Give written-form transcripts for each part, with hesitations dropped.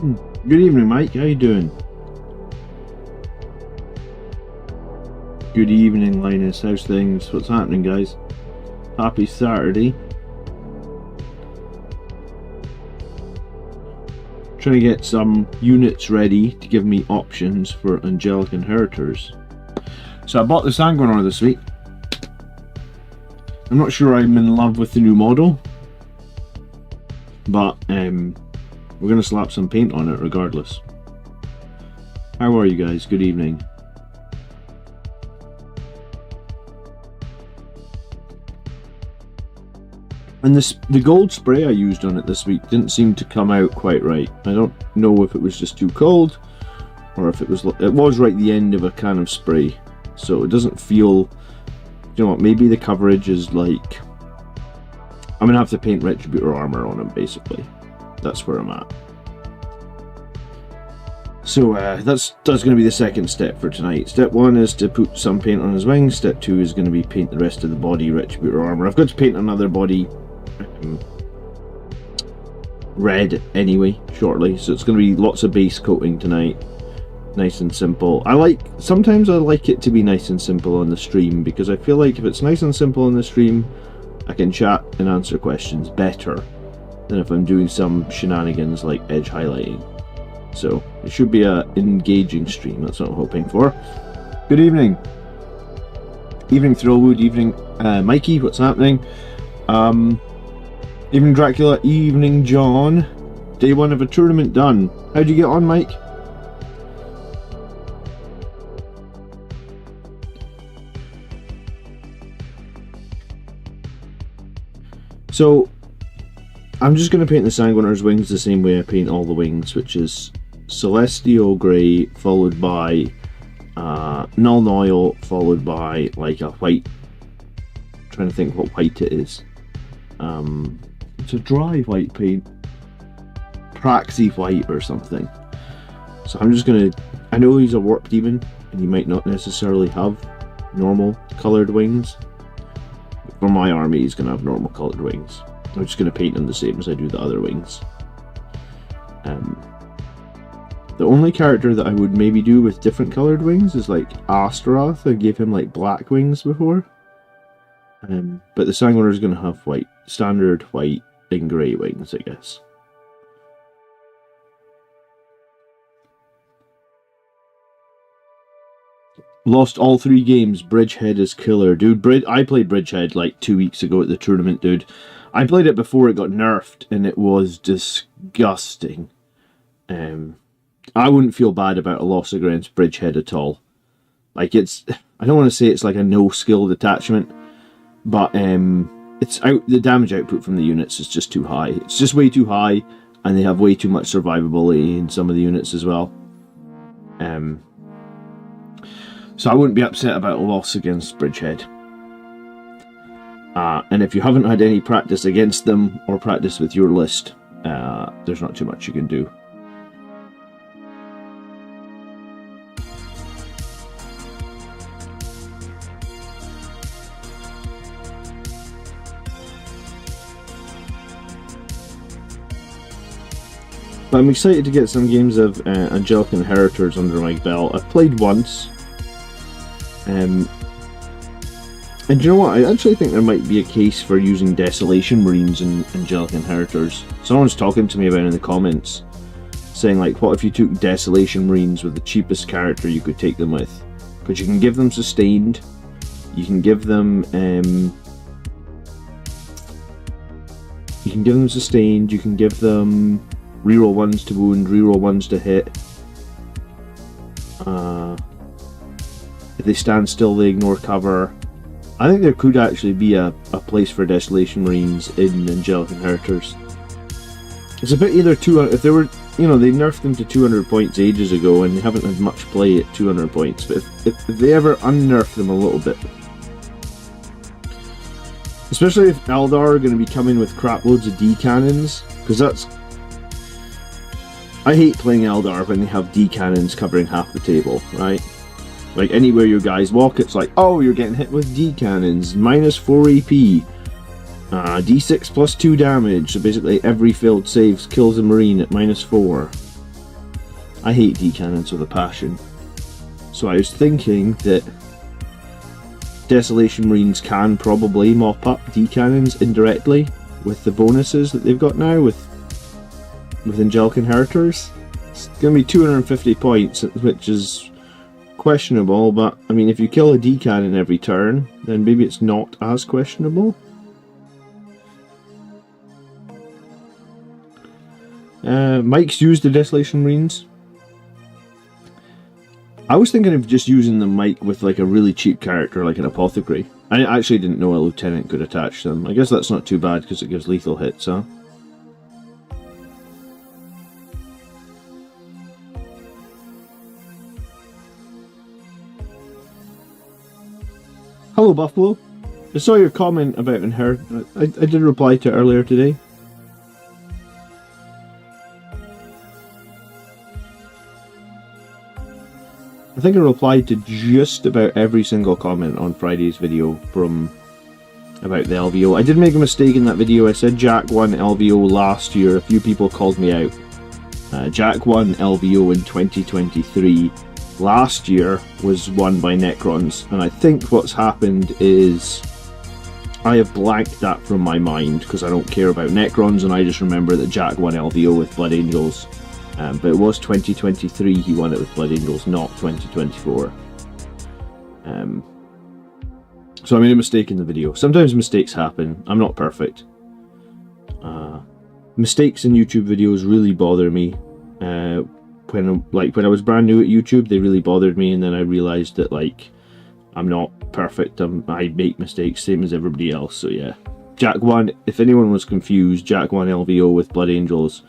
Good evening, Mike. How you doing? Good evening, Linus. How's things? What's happening, guys? Happy Saturday. Trying to get some units ready to give me options for Angelic Inheritors. So I bought the Sanguinius this week. I'm not sure I'm in love with the new model, but we're going to slap some paint on it regardless. How are you guys? Good evening. And the gold spray I used on it this week didn't seem to come out quite right. I don't know if it was just too cold, or if it was right at the end of a can of spray. So it doesn't feel, you know what, maybe the coverage is like, I'm going to have to paint Redemptor armor on him, basically. That's where I'm at. So that's going to be the second step for tonight. Step 1 is to put some paint on his wings. Step 2 is going to be paint the rest of the body Redemptor armor. I've got to paint another body red anyway, shortly. So it's going to be lots of base coating tonight. Nice and simple. Sometimes I like it to be nice and simple on the stream, because I feel like if it's nice and simple on the stream, I can chat and answer questions better than if I'm doing some shenanigans like edge highlighting. So it should be an engaging stream. That's what I'm hoping for. Good evening. Evening Thrillwood. Evening Mikey. What's happening? Evening Dracula. Evening John. Day 1 of a tournament done. How'd you get on, Mike? So I'm just going to paint the Sanguinius wings the same way I paint all the wings, which is Celestial Grey followed by Null Oil followed by like a white. I'm trying to think what white it is. It's a dry white paint, Praxi white or something. So I'm just going to, I know he's a warp demon and he might not necessarily have normal coloured wings. For my army, he's going to have normal coloured wings. I'm just going to paint them the same as I do the other wings. The only character that I would maybe do with different coloured wings is like Astaroth. I gave him like black wings before. But the Sanguinius is going to have white, standard white and grey wings, I guess. Lost all 3 games. Bridgehead is killer, dude. I played Bridgehead like 2 weeks ago at the tournament, dude. I played it before it got nerfed, and it was disgusting. I wouldn't feel bad about a loss against Bridgehead at all. Like, it's, I don't want to say it's like a no-skill detachment, but the damage output from the units is just too high. It's just way too high, and they have way too much survivability in some of the units as well. So I wouldn't be upset about a loss against Bridgehead. And if you haven't had any practice against them or practice with your list, there's not too much you can do. But I'm excited to get some games of Angelic Inheritors under my belt. I've played once. And you know what, I actually think there might be a case for using Desolation Marines in Angelic Inheritors. Someone's talking to me about it in the comments, saying like, what if you took Desolation Marines with the cheapest character you could take them with? Because you can give them sustained, you can give them sustained, you can give them reroll 1s to wound, reroll 1s to hit. If they stand still, they ignore cover. I think there could actually be a place for Desolation Marines in Angelic Inheritors. It's a bit either 200, if they were, you know, they nerfed them to 200 points ages ago and they haven't had much play at 200 points, but if they ever unnerf them a little bit, especially if Eldar are going to be coming with crap loads of D cannons, because that's, I hate playing Eldar when they have D cannons covering half the table, right? Like, anywhere your guys walk, it's like, oh, you're getting hit with D cannons, minus 4 AP, D6 plus 2 damage, so basically every failed save kills a Marine at minus 4. I hate D-cannons with a passion. So I was thinking that Desolation Marines can probably mop up D-cannons indirectly with the bonuses that they've got now with Angelic Inheritors. It's going to be 250 points, which is questionable, but I mean, if you kill a D-cannon every turn, then maybe it's not as questionable. Mike's used the Desolation Marines. I was thinking of just using the Mike with like a really cheap character like an Apothecary. I actually didn't know a Lieutenant could attach them. I guess that's not too bad because it gives lethal hits, huh? Hello, Buffalo. I saw your comment about Inherit. I did reply to it earlier today. I think I replied to just about every single comment on Friday's video about the LVO. I did make a mistake in that video. I said Jack won LVO last year. A few people called me out. Jack won LVO in 2023. Last year was won by Necrons, and I think what's happened is I have blanked that from my mind because I don't care about Necrons, and I just remember that Jack won LVO with Blood Angels. But it was 2023 he won it with Blood Angels, not 2024. So I made a mistake in the video. Sometimes mistakes happen. I'm not perfect. Mistakes in YouTube videos really bother me. When I was brand new at YouTube, they really bothered me, and then I realised that like I'm not perfect. I make mistakes, same as everybody else. So yeah, Jack won. If anyone was confused, Jack won LVO with Blood Angels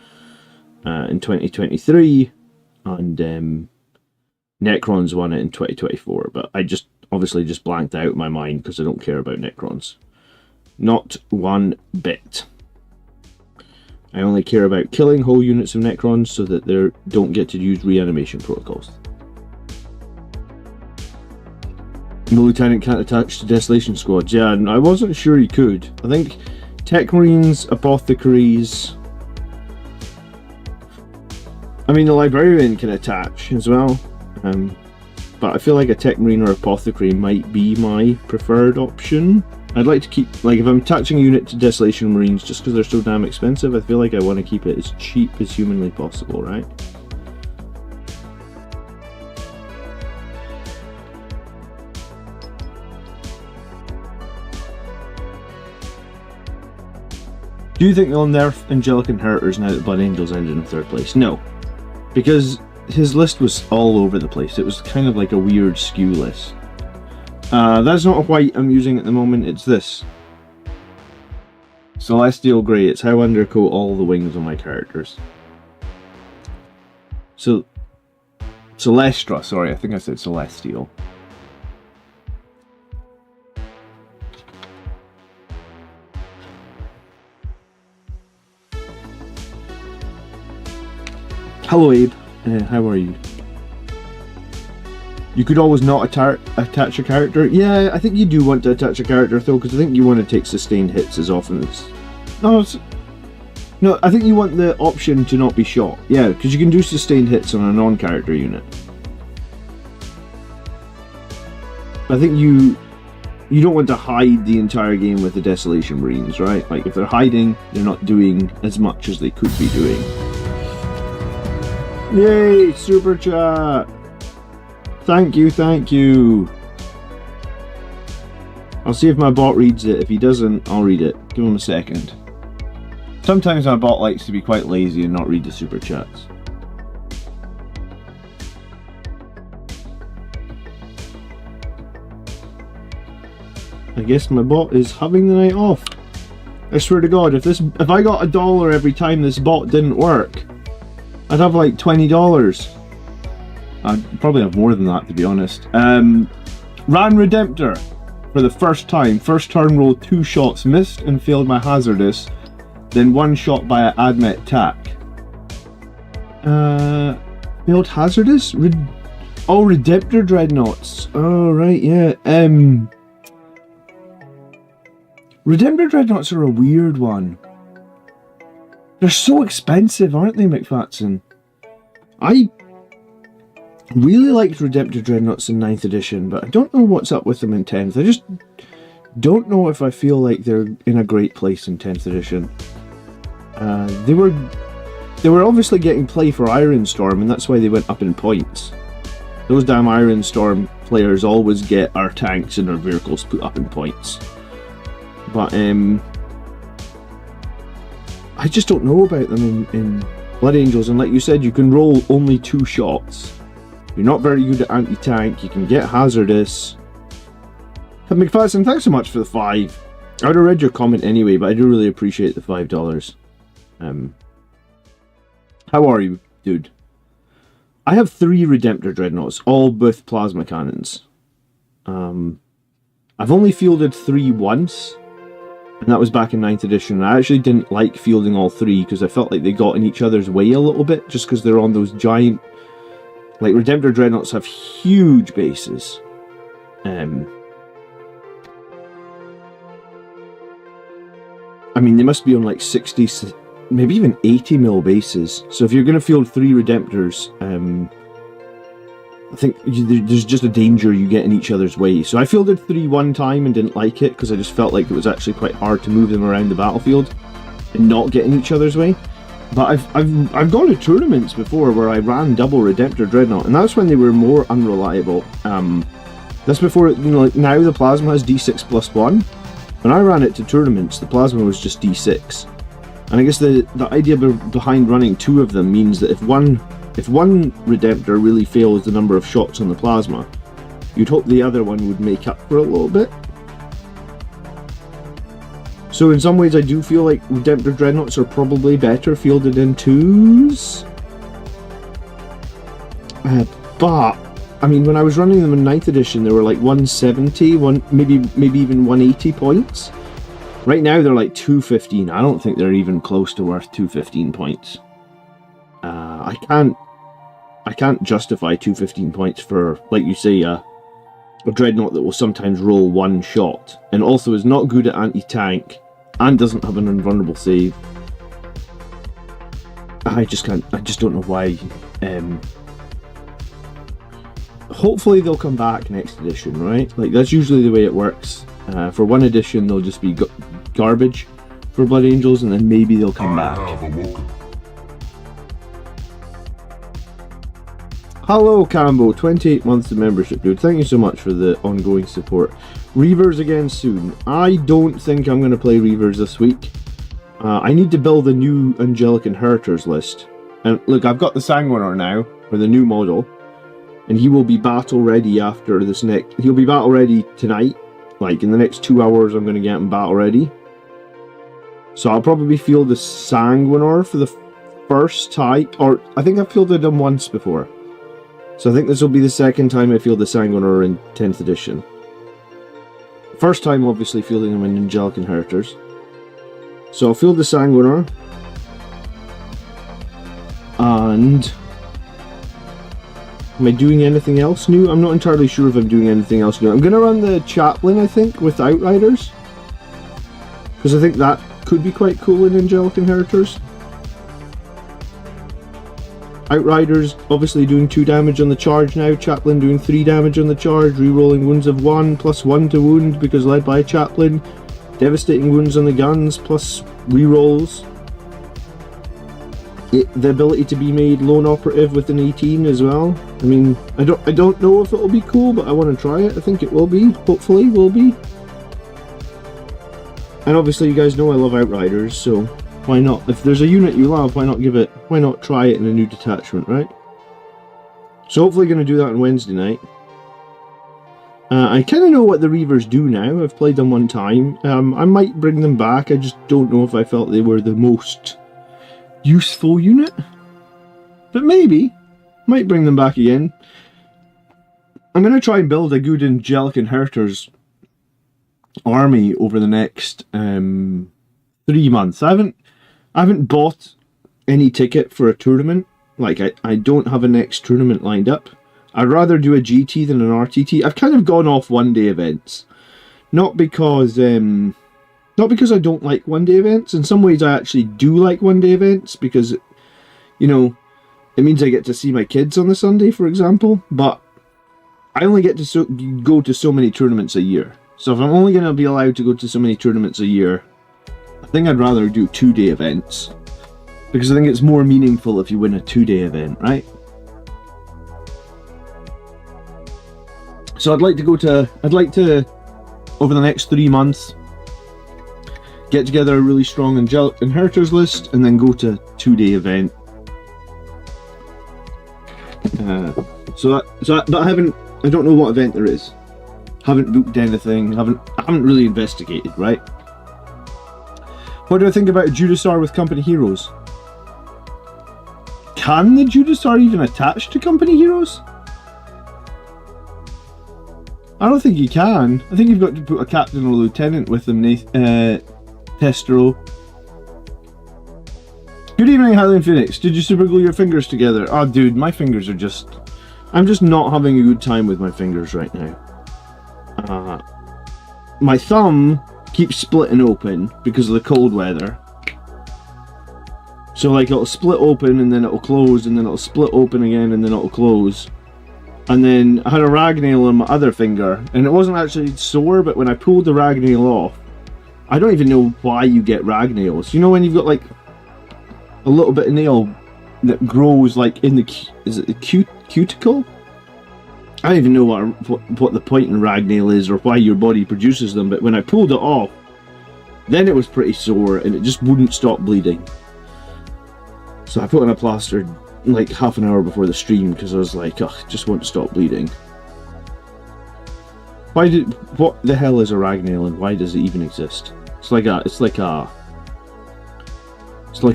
in 2023, and Necrons won it in 2024. But I just obviously just blanked out my mind because I don't care about Necrons, not one bit. I only care about killing whole units of Necrons so that they don't get to use reanimation protocols. The Lieutenant can't attach to Desolation Squads. Yeah, I wasn't sure he could. I think Tech Marines, Apothecaries... I mean, the Librarian can attach as well. But I feel like a Tech Marine or Apothecary might be my preferred option. I'd like to keep, like, if I'm attaching a unit to Desolation Marines just because they're so damn expensive, I feel like I want to keep it as cheap as humanly possible, right? Do you think they'll nerf Angelic Inheritors now that Blood Angels ended in 3rd place? No. Because his list was all over the place. It was kind of like a weird skew list. That's not a white I'm using at the moment, it's this. Celestial Grey, it's how I undercoat all the wings on my characters. So, Celestra, sorry, I think I said Celestial. Hello Abe, how are you? You could always not attach a character. Yeah, I think you do want to attach a character though, because I think you want to take sustained hits as often as... No, I think you want the option to not be shot. Yeah, because you can do sustained hits on a non-character unit. I think you don't want to hide the entire game with the Desolation Marines, right? Like, if they're hiding, they're not doing as much as they could be doing. Yay! Super chat! Thank you, thank you! I'll see if my bot reads it. If he doesn't, I'll read it. Give him a second. Sometimes my bot likes to be quite lazy and not read the super chats. I guess my bot is having the night off. I swear to God, if I got $1 every time this bot didn't work, I'd have like $20. I'd probably have more than that, to be honest. Ran Redemptor for the first time. First turn rolled 2 shots, missed and failed my hazardous, then 1 shot by an admet tack. Failed hazardous? Oh, Redemptor dreadnoughts. Oh, right, yeah. Redemptor dreadnoughts are a weird one. They're so expensive, aren't they, McFatson? Really liked Redemptor Dreadnoughts in 9th edition, but I don't know what's up with them in 10th. I just don't know if I feel like they're in a great place in 10th edition. They were obviously getting play for Ironstorm, and that's why they went up in points. Those damn Ironstorm players always get our tanks and our vehicles put up in points. But I just don't know about them in Blood Angels, and like you said, you can roll only 2 shots. You're not very good at anti-tank, you can get hazardous. McFadden, thanks so much for the 5. I would have read your comment anyway, but I do really appreciate the $5. How are you, dude? I have 3 Redemptor Dreadnoughts, all with plasma cannons. I've only fielded 3 once, and that was back in 9th edition. I actually didn't like fielding all 3 because I felt like they got in each other's way a little bit, just because they're on those giant... Like, Redemptor Dreadnoughts have huge bases. I mean, they must be on like 60, maybe even 80 mil bases. So if you're going to field 3 Redemptors, I think there's just a danger you get in each other's way. So I fielded 3 one time and didn't like it because I just felt like it was actually quite hard to move them around the battlefield and not get in each other's way. But I've gone to tournaments before where I ran double Redemptor Dreadnought, and that's when they were more unreliable. That's before, you know, like now the plasma has D6+1. When I ran it to tournaments, the plasma was just D6. And I guess the idea behind running 2 of them means that if one Redemptor really fails the number of shots on the plasma, you'd hope the other one would make up for it a little bit. So in some ways I do feel like Redemptor Dreadnoughts are probably better fielded in 2s. But, I mean, when I was running them in 9th edition, they were like 170, maybe even 180 points. Right now they're like 215. I don't think they're even close to worth 215 points. I can't justify 215 points for, like you say, a Dreadnought that will sometimes roll 1 shot, and also is not good at anti-tank, and doesn't have an invulnerable save. I just don't know why. Hopefully they'll come back next edition, right? Like, that's usually the way it works. For one edition they'll just be garbage for Blood Angels, and then maybe they'll come back. Hello Cambo, 28 months of membership, dude. Thank you so much for the ongoing support. Reavers again soon. I don't think I'm going to play Reavers this week. I need to build a new Angelic Inheritors list. And look, I've got the Sanguinius now, or the new model. And he will be battle ready after this next... He'll be battle ready tonight. Like, in the next 2 hours I'm going to get him battle ready. So I'll probably field the Sanguinius for the first type. Or, I think I've fielded him once before. So I think this will be the second time I field the Sanguinius in 10th edition. First time, obviously, fielding him in Angelic Inheritors. So I'll field the Sanguinius. And... am I doing anything else new? I'm not entirely sure if I'm doing anything else new. I'm going to run the Chaplain, I think, with Outriders. Because I think that could be quite cool in Angelic Inheritors. Outriders obviously doing 2 damage on the charge now, Chaplain doing 3 damage on the charge, rerolling wounds of 1, +1 to wound because led by a Chaplain, devastating wounds on the guns, plus rerolls. The ability to be made lone operative with an 18 as well. I mean, I don't know if it'll be cool, but I want to try it. I think it will be, hopefully will be. And obviously you guys know I love Outriders, so why not? If there's a unit you love, why not try it in a new detachment, right? So hopefully going to do that on Wednesday night. I kind of know what the Reavers do now. I've played them one time. I might bring them back. I just don't know if I felt they were the most useful unit. But maybe. Might bring them back again. I'm going to try and build a good Angelic Inheritors army over the next 3 months. I haven't bought any ticket for a tournament. Like, I don't have a next tournament lined up. I'd rather do a GT than an RTT. I've kind of gone off one-day events. Not because I don't like one-day events. In some ways I actually do like one-day events because, you know, It means I get to see my kids on the Sunday, for example, but I only get to go to so many tournaments a year. So if I'm only going to be allowed to go to so many tournaments a year, I think I'd rather do 2-day events. Because I think it's more meaningful if you win a 2-day event, right? So I'd like to, over the next 3 months, get together a really strong Angelic Inheritors list, and then go to a 2-day event. But I don't know what event there is. Haven't booked anything. Haven't really investigated, right? What do I think about a Judasar with company heroes? Can the Judasar even attach to company heroes? I don't think you can. I think you've got to put a captain or lieutenant with them, Testero. Good evening, Highland Phoenix. Did you super glue your fingers together? Oh, dude, my fingers are just... I'm just not having a good time with my fingers right now. My thumb keeps splitting open because of the cold weather. So like it'll split open and then it'll close, and then it'll split open again and then it'll close. And then I had a rag nail on my other finger, and it wasn't actually sore, but when I pulled the rag nail off, I don't even know why you get rag nails. You know when you've got like a little bit of nail that grows like in the, is it the cuticle? I don't even know what the point in rag nail is or why your body produces them, but when I pulled it off, then it was pretty sore and it just wouldn't stop bleeding. So I put on a plaster like half an hour before the stream because I was like, ugh, just want to stop bleeding. What the hell is a rag nail and why does it even exist? It's like a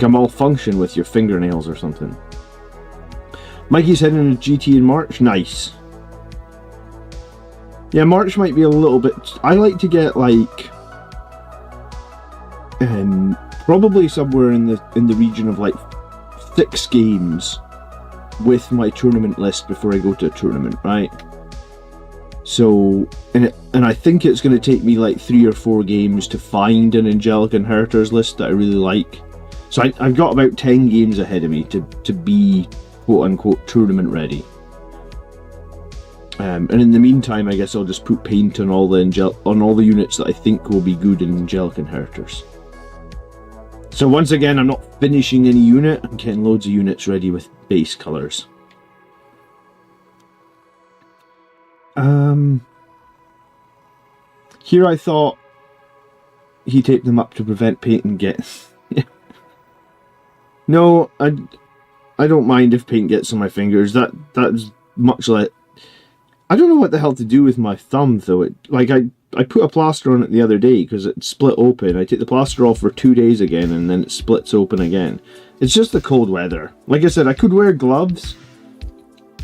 malfunction with your fingernails or something. Mikey's heading to GT in March. Nice. Yeah, March might be a little bit... I like to get like... probably somewhere in the region of like 6 games with my tournament list before I go to a tournament, right? So, and I think it's going to take me like 3 or 4 games to find an Angelic Inheritors list that I really like. So I've got about 10 games ahead of me to be quote-unquote tournament ready. And in the meantime, I guess I'll just put paint on all the units that I think will be good in Angelic Inheritors. So once again, I'm not finishing any unit. I'm getting loads of units ready with base colours. Here I thought he taped them up to prevent paint and get... No, I don't mind if paint gets on my fingers. That's much like... I don't know what the hell to do with my thumb though. I put a plaster on it the other day because it split open. I take the plaster off for 2 days again and then it splits open again. It's just the cold weather. Like I said, I could wear gloves,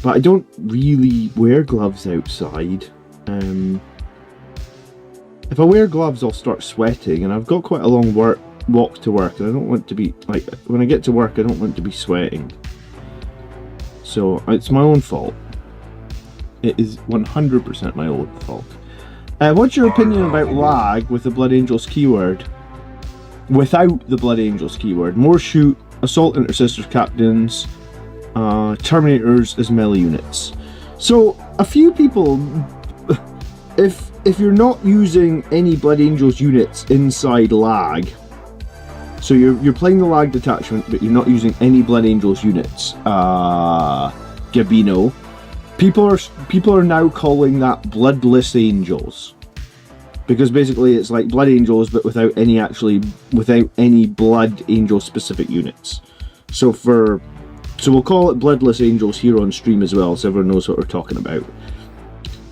but I don't really wear gloves outside. If I wear gloves, I'll start sweating, and I've got quite a long walk to work, and I don't want to be, like, when I get to work, I don't want to be sweating. So, it's my own fault. It is 100% my own fault. What's your opinion about lag with the Blood Angels keyword? Without the Blood Angels keyword. More shoot, assault intercessors captains, terminators as melee units. So, a few people, if you're not using any Blood Angels units inside lag, so you're playing the lag detachment, but you're not using any Blood Angels units, Gabino, people are now calling that Bloodless Angels, because basically it's like Blood Angels but without any Blood Angel specific units. So we'll call it Bloodless Angels here on stream as well, so everyone knows what we're talking about.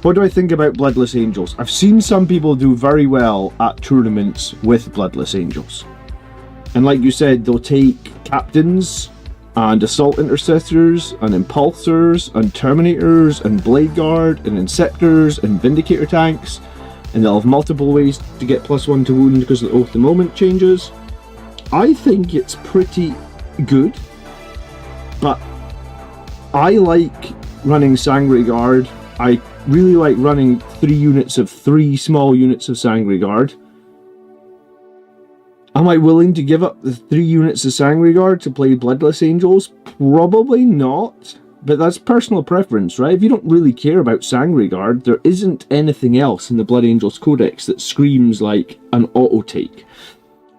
What do I think about Bloodless Angels? I've seen some people do very well at tournaments with Bloodless Angels, and like you said, they'll take captains and assault intercessors and impulsors and terminators and blade guard and inceptors and vindicator tanks, and they'll have multiple ways to get +1 to wound because of the oath of the moment changes. I think it's pretty good, but I like running Sangre Guard. I really like running 3 small units of Sangre Guard. Am I willing to give up the 3 units of Sangreguard to play Bloodless Angels? Probably not. But that's personal preference, right? If you don't really care about Sangreguard, there isn't anything else in the Blood Angels Codex that screams like an auto-take.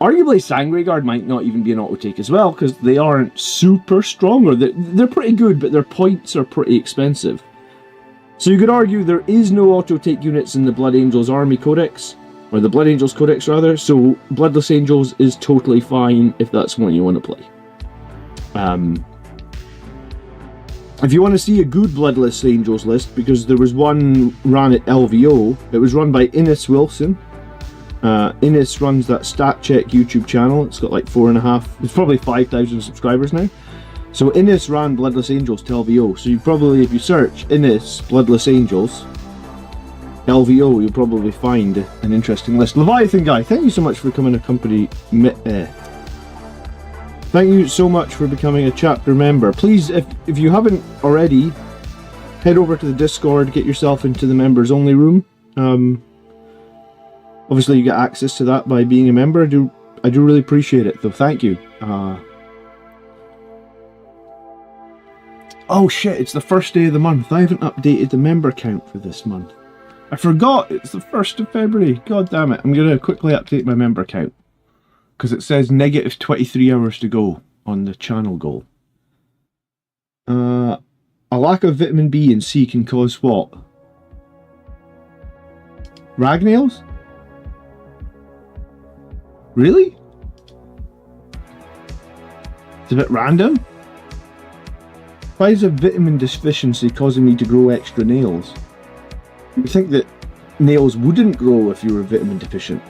Arguably, Sangreguard might not even be an auto-take as well, because they aren't super strong, or they're pretty good, but their points are pretty expensive. So you could argue there is no auto-take units in the Blood Angels Army Codex, or the Blood Angels Codex rather, so Bloodless Angels is totally fine if that's what you want to play. If you want to see a good Bloodless Angels list, because there was one ran at LVO, it was run by Innes Wilson. Innes runs that Stat Check YouTube channel. It's got like 4.5, it's probably 5,000 subscribers now. So Innes ran Bloodless Angels to LVO. So you probably, if you search Innes Bloodless Angels LVO, you'll probably find an interesting list. Leviathan Guy, thank you so much for becoming a company. Thank you so much for becoming a chapter member. Please, if you haven't already, head over to the Discord, get yourself into the members only room. Obviously, you get access to that by being a member. I do really appreciate it, though. Thank you. Oh shit! It's the first day of the month. I haven't updated the member count for this month. I forgot. It's the 1st of February. God damn it! I'm gonna quickly update my member count. Because it says negative 23 hours to go on the channel goal. A lack of vitamin B and C can cause what? Ragnails? Really? It's a bit random. Why is a vitamin deficiency causing me to grow extra nails? You'd think that nails wouldn't grow if you were vitamin deficient.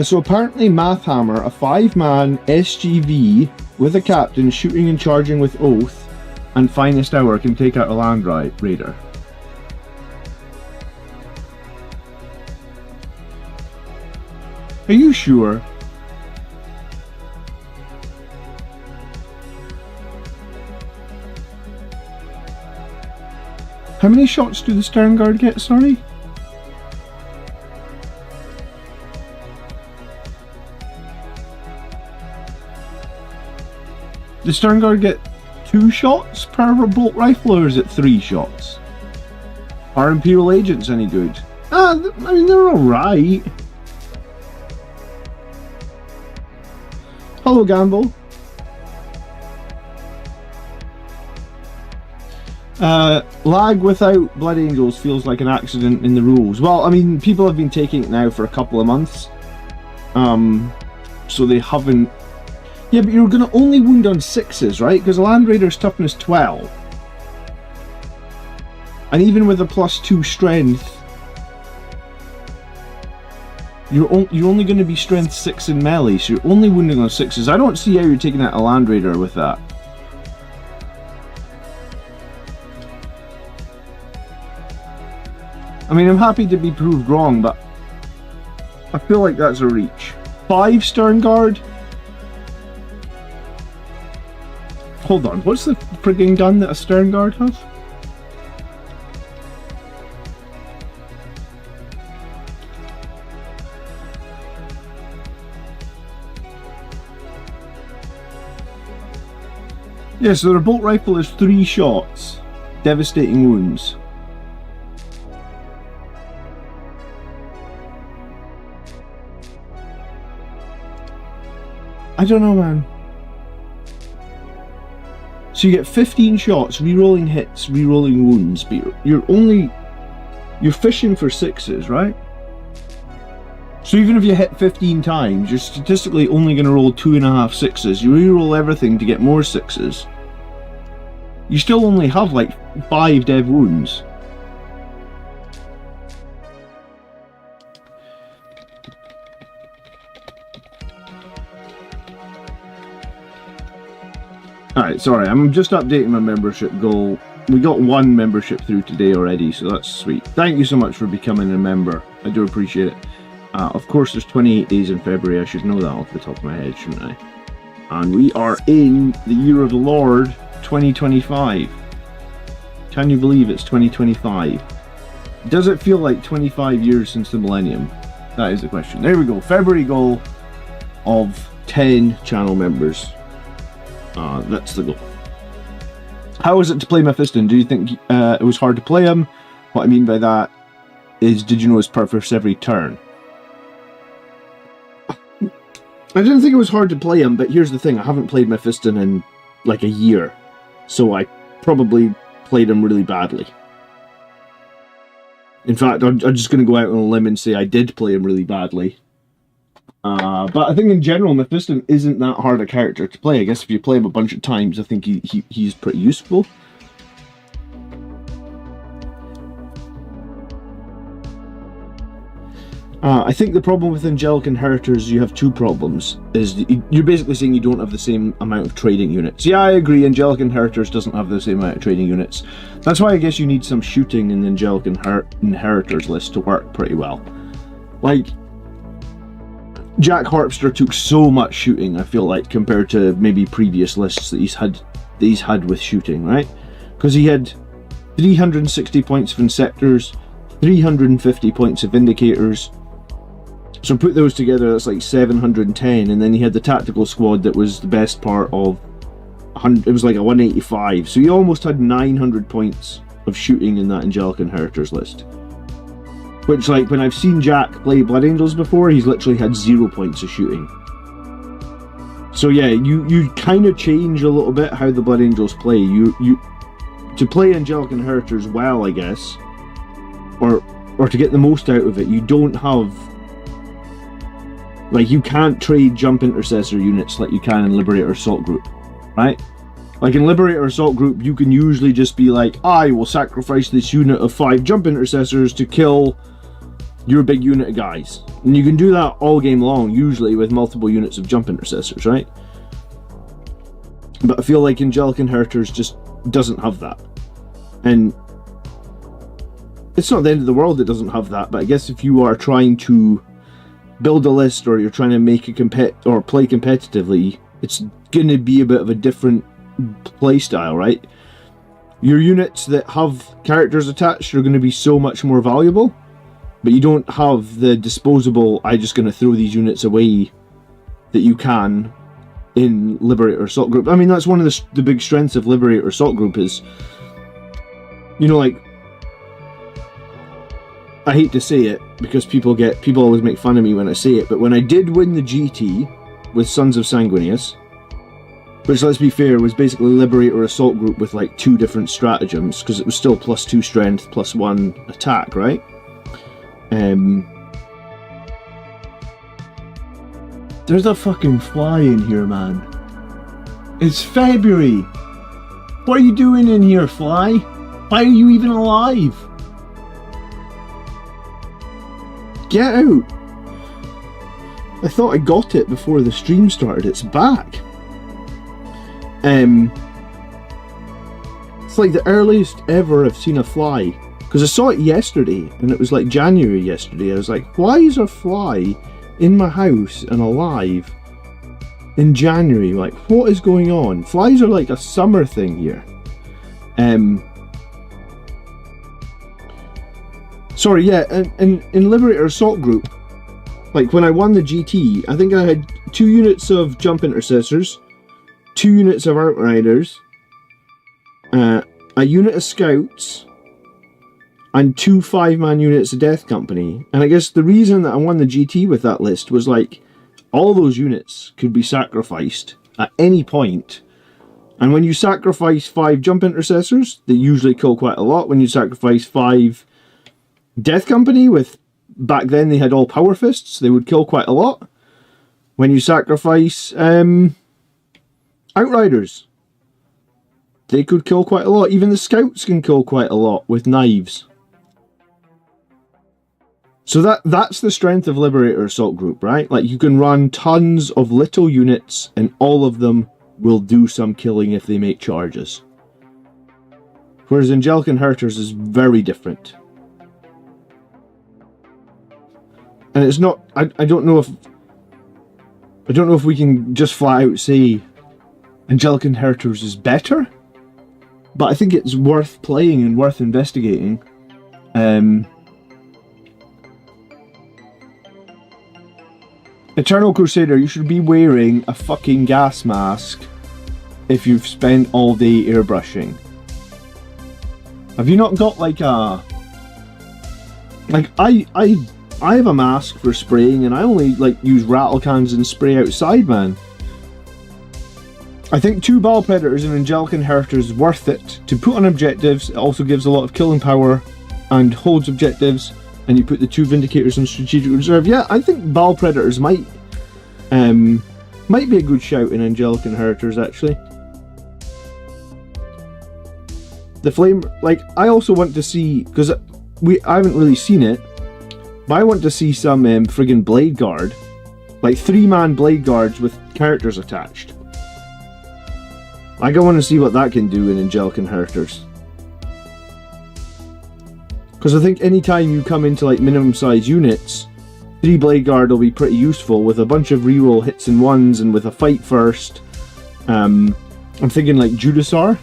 So apparently Mathhammer, a 5-man SGV with a captain shooting and charging with Oath and Finest Hour, can take out a Land Raider. Are you sure? How many shots do the Stern Guard get, sorry? The Stern Guard get 2 shots per bolt rifle, or is it 3 shots? Are Imperial Agents any good? I mean, they're alright. Hello, Gamble. Lag without Blood Angels feels like an accident in the rules. Well, I mean, people have been taking it now for a couple of months. So they haven't... Yeah, but you're going to only wound on 6s, right? Because a Land Raider's toughness 12. And even with a +2 strength, you're only going to be strength 6 in melee, so you're only wounding on 6s. I don't see how you're taking out a Land Raider with that. I mean, I'm happy to be proved wrong, but I feel like that's a reach. 5 Stern Guard? Hold on, what's the frigging gun that a Stern Guard has? Yeah, so their bolt rifle is 3 shots, devastating wounds. I don't know, man. So you get 15 shots, re-rolling hits, re-rolling wounds, but you're fishing for 6s, right? So even if you hit 15 times, you're statistically only going to roll 2.5 6s. You re-roll everything to get more 6s. You still only have like 5 dev wounds. Alright, sorry, I'm just updating my membership goal. We got 1 membership through today already, so that's sweet. Thank you so much for becoming a member. I do appreciate it. Of course, there's 28 days in February. I should know that off the top of my head, shouldn't I? And we are in the year of the Lord, 2025. Can you believe it's 2025? Does it feel like 25 years since the millennium? That is the question. There we go. February goal of 10 channel members. That's the goal. How was it to play Mephiston? Do you think it was hard to play him? What I mean by that is, did you know his purpose every turn? I didn't think it was hard to play him, but here's the thing. I haven't played Mephiston in like a year. So I probably played him really badly. In fact, I'm just going to go out on a limb and say I did play him really badly. But I think in general, Mephiston isn't that hard a character to play. I guess if you play him a bunch of times, I think he's pretty useful. I think the problem with Angelic Inheritors, you have two problems. You're basically saying you don't have the same amount of trading units. Yeah, I agree, Angelic Inheritors doesn't have the same amount of trading units. That's why I guess you need some shooting in the Angelic Inheritors list to work pretty well. Like, Jack Harpster took so much shooting, I feel like, compared to maybe previous lists that he's had with shooting, right? Because he had 360 points of Inceptors, 350 points of Vindicators. So put those together, that's like 710, and then he had the tactical squad that was the best part of, it was like a 185, so he almost had 900 points of shooting in that Angelic Inheritors list. Which, like, when I've seen Jack play Blood Angels before, he's literally had 0 points of shooting. So yeah, you kind of change a little bit how the Blood Angels play. To play Angelic Inheritors well, I guess, or to get the most out of it, you don't have, like, you can't trade jump intercessor units like you can in Liberator Assault Group, right? Like in Liberator Assault Group, you can usually just be like, I will sacrifice this unit of 5 jump intercessors to kill your big unit of guys. And you can do that all game long, usually with multiple units of jump intercessors, right? But I feel like Angelic Inheritors just doesn't have that. And it's not the end of the world it doesn't have that, but I guess if you are trying to build a list, or you're trying to make a or play competitively, it's going to be a bit of a different play style, right? Your units that have characters attached are going to be so much more valuable, but you don't have the disposable, I'm just going to throw these units away that you can in Liberator Assault Group. I mean, that's one of the big strengths of Liberator Assault Group is, you know, like, I hate to say it because people always make fun of me when I say it, but when I did win the GT with Sons of Sanguinius, which, let's be fair, was basically Liberator Assault Group with like 2 different stratagems, because it was still +2 strength, +1 attack, right? There's a fucking fly in here, man. It's February. What are you doing in here, fly? Why are you even alive? Get out! I thought I got it before the stream started. It's back. It's like the earliest ever I've seen a fly. Because I saw it yesterday, and it was like January yesterday. I was like, why is a fly in my house and alive in January? Like, what is going on? Flies are like a summer thing here. Sorry, yeah, in Liberator Assault Group, like when I won the GT, I think I had 2 units of Jump Intercessors, 2 units of Outriders, a unit of Scouts, and 2 5-man units of Death Company. And I guess the reason that I won the GT with that list was like, all those units could be sacrificed at any point. And when you sacrifice 5 Jump Intercessors, they usually kill quite a lot. When you sacrifice 5 Death Company, with back then they had all power fists, they would kill quite a lot. When you sacrifice Outriders, they could kill quite a lot. Even the Scouts can kill quite a lot with knives. So that's the strength of Liberator Assault Group, right? Like, you can run tons of little units and all of them will do some killing if they make charges. Whereas Angelic Inheritors is very different. And it's not, I don't know if we can just flat out say Angelic Inheritors is better, but I think it's worth playing and worth investigating. Eternal Crusader, you should be wearing a fucking gas mask if you've spent all day airbrushing. Have you not got like a... Like, I have a mask for spraying and I only like use rattle cans and spray outside, man. I think 2 Ball Predators and Angelic Inheritors is worth it to put on objectives. It also gives a lot of killing power and holds objectives. And you put the 2 Vindicators in Strategic Reserve. Yeah, I think Ball Predators might be a good shout in Angelic Inheritors, actually. The Flame, like, I also want to see, because I haven't really seen it, but I want to see some friggin' Blade Guard. Like 3-man Blade Guards with characters attached. I want to see what that can do in Angelic Inheritors. Because I think anytime you come into like minimum size units, 3 Blade Guard will be pretty useful with a bunch of reroll hits and ones and with a fight first. I'm thinking like Judasar.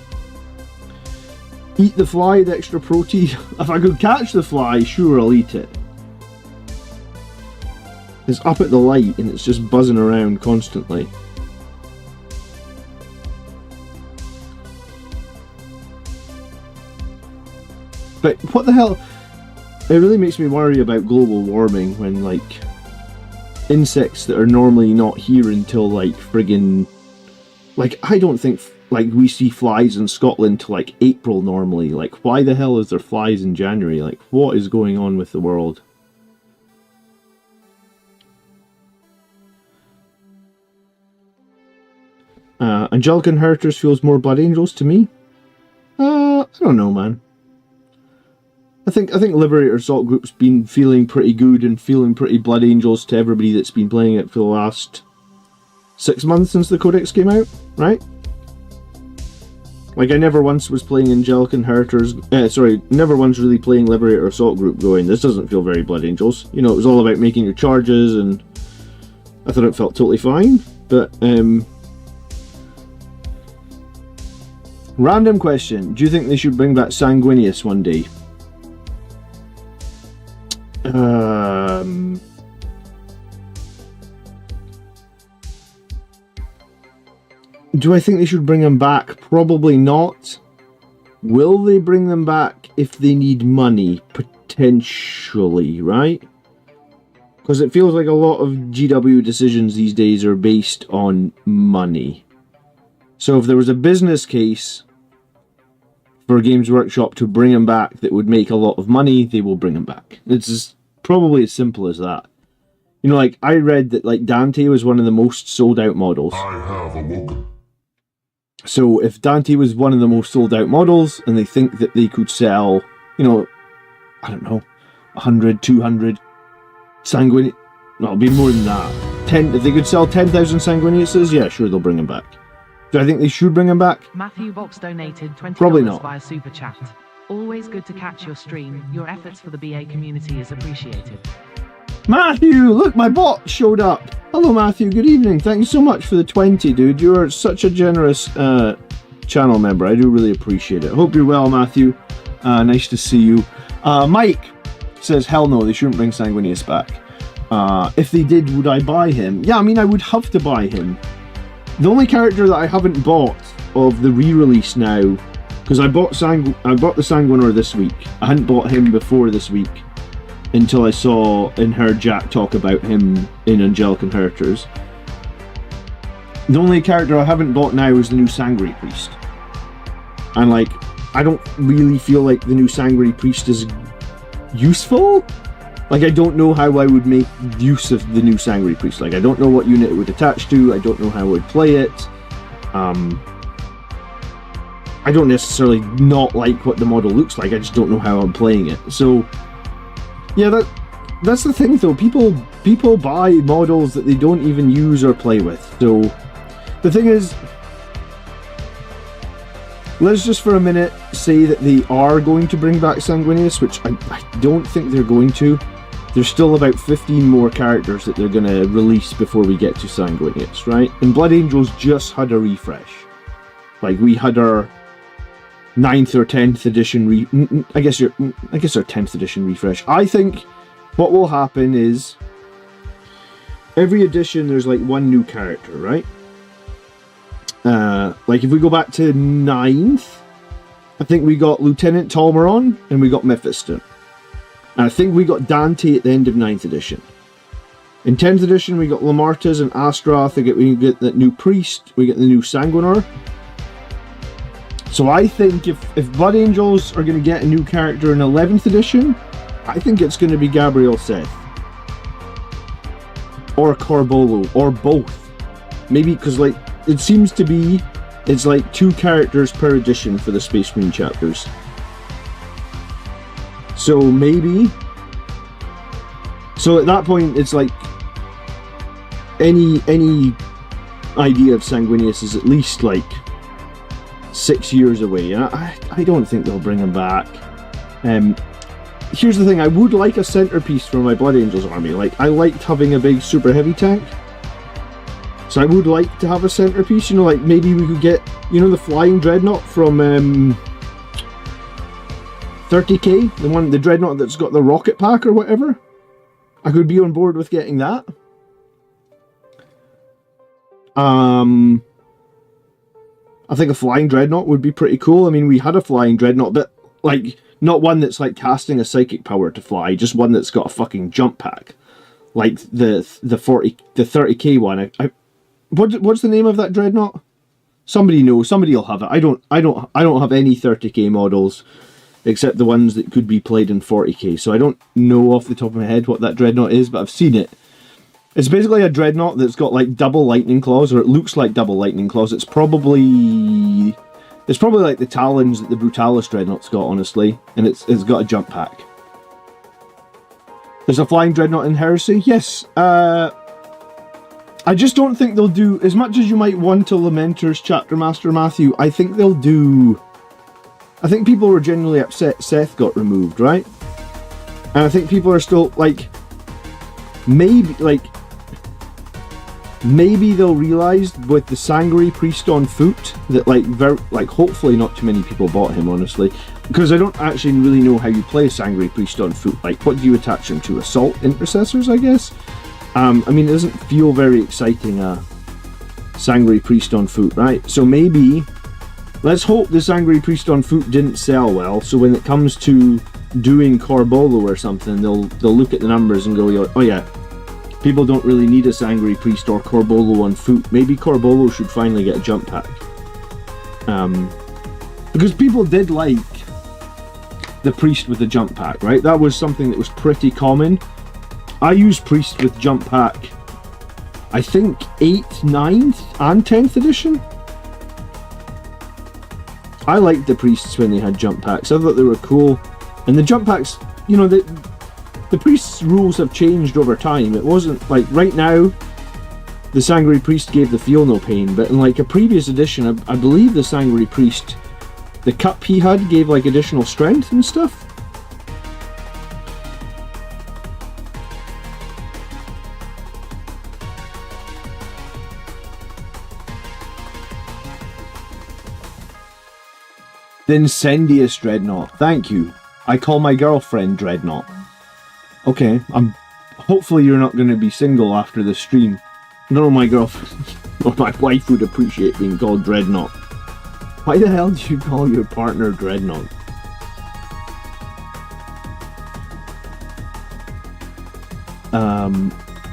Eat the fly, the extra protein. If I could catch the fly, sure I'll eat it. It's up at the light and it's just buzzing around constantly. But what the hell? It really makes me worry about global warming when, like, insects that are normally not here until, like, friggin'... Like, I don't think, like, we see flies in Scotland till, like, April normally. Like, why the hell is there flies in January? Like, what is going on with the world? Angelic Inheritors feels more Blood Angels to me. I don't know, man. I think Liberator Assault Group's been feeling pretty good and feeling pretty Blood Angels to everybody that's been playing it for the last 6 months since the Codex came out, right? Like, I never once was playing Angelic Inheritors, never once really playing Liberator Assault Group going, this doesn't feel very Blood Angels. You know, it was all about making your charges, and I thought it felt totally fine, but, random question, do you think they should bring back Sanguinius one day? Do I think they should bring them back? Probably not. Will they bring them back if they need money? Potentially, right? Because it feels like a lot of GW decisions these days are based on money. So if there was a business case for Games Workshop to bring them back that would make a lot of money, they will bring them back. It's probably as simple as that. You know, like, I read that, like, Dante was one of the most sold out models. I have awoken. So if Dante was one of the most sold out models, and they think that they could sell, you know, I don't know, 100, 200 Sanguinius... No, it'll be more than that. 10, if they could sell 10,000 Sanguiniuses, yeah, sure, they'll bring them back. Do I think they should bring them back? Matthew Box donated $20 Probably not. via Super Chat. Always good to catch your stream. Your efforts for the BA community is appreciated. Matthew! Look, my bot showed up! Hello, Matthew. Good evening. Thank you so much for the 20, dude. You're such a generous channel member. I do really appreciate it. Hope you're well, Matthew. Nice to see you. Mike says, hell no, they shouldn't bring Sanguinius back. If they did, would I buy him? Yeah, I mean, I would have to buy him. The only character that I haven't bought of the re-release now, because I bought the Sanguinor this week. I hadn't bought him before this week until I saw and heard Jack talk about him in Angelic Inheritors. The only character I haven't bought now is the new Sangri Priest. And, like, I don't really feel like the new Sangri Priest is useful. Like, I don't know how I would make use of the new Sangri Priest. Like, I don't know what unit it would attach to. I don't know how I would play it. I don't necessarily not like what the model looks like. I just don't know how I'm playing it. So, yeah, that's the thing, though. People buy models that they don't even use or play with. So, the thing is, let's just for a minute say that they are going to bring back Sanguinius, which I don't think they're going to. There's still about 15 more characters that they're going to release before we get to Sanguinius, right? And Blood Angels just had a refresh. Like, we had our 9th or 10th edition I guess our 10th edition refresh. I think what will happen is every edition there's like one new character, right? Like if we go back to 9th, I think we got Lieutenant Talmaron and we got Mephiston. And I think we got Dante at the end of 9th edition. In 10th edition we got Lamartas and Astroth, we get the new priest, we get the new Sanguinar. So I think if Blood Angels are going to get a new character in 11th edition, I think it's going to be Gabriel Seth. Or Corbolo, or both. Maybe, because like, it seems to be, it's like 2 characters per edition for the Space Marine chapters. So maybe, so at that point it's like, any idea of Sanguinius is at least like 6 years away, and I don't think they'll bring him back. Here's the thing, I would like a centerpiece for my Blood Angels army. Like, I liked having a big super heavy tank, so I would like to have a centerpiece, you know, like maybe we could get, you know, the flying dreadnought from 30k, the dreadnought that's got the rocket pack or whatever. I could be on board with getting that. I think a flying dreadnought would be pretty cool. I mean, we had a flying dreadnought, but like not one that's like casting a psychic power to fly, just one that's got a fucking jump pack, like the 30k one. What's the name of that dreadnought? Somebody knows. Somebody'll have it. I don't have any 30k models except the ones that could be played in 40k. So I don't know off the top of my head what that dreadnought is, but I've seen it. It's basically a dreadnought that's got like double lightning claws, or it looks like double lightning claws. It's probably like the talons that the Brutalis dreadnought's got, honestly, and it's got a jump pack. There's a flying dreadnought in Heresy. Yes. I just don't think they'll do as much as you might want to Lamentor's Chapter Master Matthew. I think they'll do. I think people were genuinely upset Seth got removed, right? And I think people are still like, maybe they'll realise with the Sangre Priest on foot that hopefully not too many people bought him, honestly, because I don't actually really know how you play a Sangre Priest on foot. Like, what do you attach him to? Assault intercessors, I guess. I mean, it doesn't feel very exciting, Sangre Priest on foot, right? So maybe, let's hope the Sangre Priest on foot didn't sell well, so when it comes to doing Corbolo or something, they'll look at the numbers and go, oh yeah, people don't really need a Sangre Priest or Corbolo on foot. Maybe Corbolo should finally get a jump pack. Because people did like the Priest with the jump pack, right? That was something that was pretty common. I used Priest with jump pack, I think 8th, 9th, and 10th edition. I liked the Priests when they had jump packs. I thought they were cool. And the jump packs, you know, the Priest's rules have changed over time. It wasn't like right now, the Sangre Priest gave the Feel No Pain, but in like a previous edition, I believe the Sangre Priest, the cup he had gave like additional strength and stuff. The Incendious Dreadnought. Thank you. I call my girlfriend Dreadnought. Okay, hopefully you're not going to be single after the stream. No, my girlfriend or my wife would appreciate being called Dreadnought. Why the hell do you call your partner Dreadnought?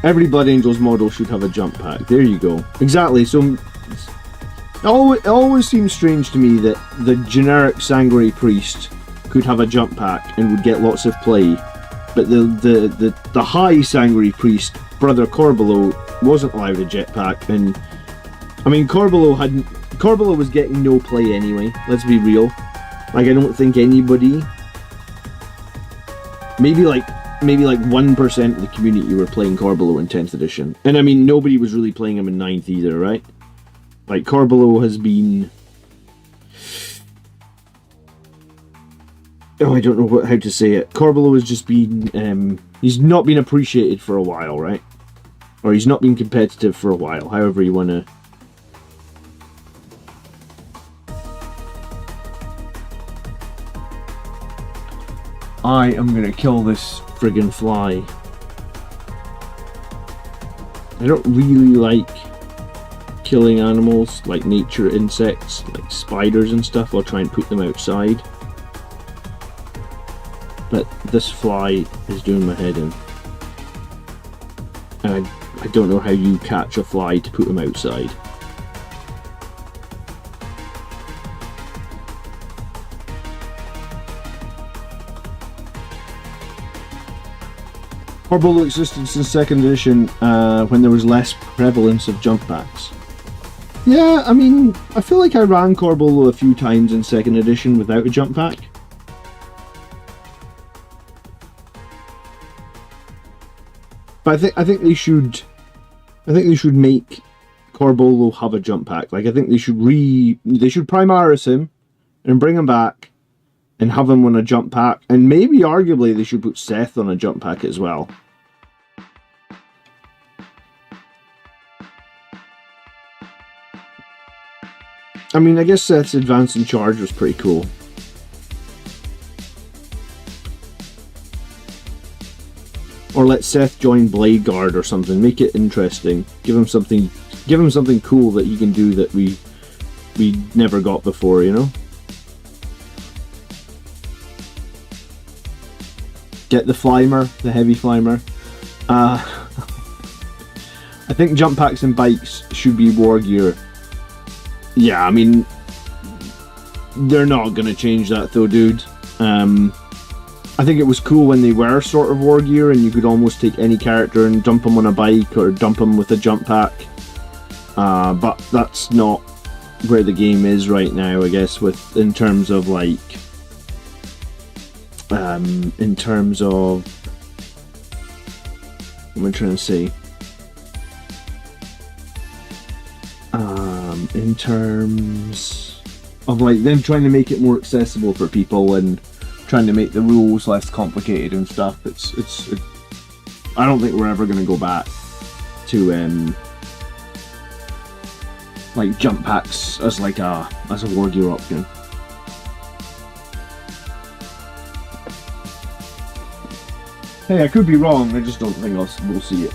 Every Blood Angels model should have a jump pack. There you go. Exactly. So it always seems strange to me that the generic Sangre Priest could have a jump pack and would get lots of play, but the high Sangre Priest, Brother Corbolo, wasn't allowed a jetpack. And I mean, Corbolo was getting no play anyway. Let's be real. Like, I don't think anybody, maybe like 1% of the community were playing Corbolo in 10th edition, and I mean nobody was really playing him in 9th either, right? Like, Corbolo has been, I don't know how to say it. Corbolo has just been, he's not been appreciated for a while, right? Or he's not been competitive for a while, however you want to. I am going to kill this friggin' fly. I don't really like killing animals like nature insects, like spiders and stuff. I'll try and put them outside. But this fly is doing my head in. And I don't know how you catch a fly to put them outside. Corbolo existed since 2nd edition when there was less prevalence of jump packs. Yeah, I mean, I feel like I ran Corbolo a few times in 2nd edition without a jump pack. But I think they should make Corbolo have a jump pack. Like, I think they should Primaris him and bring him back and have him on a jump pack, and maybe arguably they should put Seth on a jump pack as well. I mean, I guess Seth's advance and charge was pretty cool. Or let Seth join Blade Guard or something. Make it interesting. Give him something cool that he can do that we never got before, you know? Get the Flymer, the heavy Flymer. I think jump packs and bikes should be war gear. Yeah, I mean, they're not going to change that though, dude. I think it was cool when they were sort of war gear and you could almost take any character and dump them on a bike or dump them with a jump pack. But that's not where the game is right now, I guess, in terms of like... in terms of... What am I trying to say? In terms of like them trying to make it more accessible for people and trying to make the rules less complicated and stuff. I don't think we're ever going to go back to like jump packs as a war gear option. Hey, I could be wrong. I just don't think we'll see it.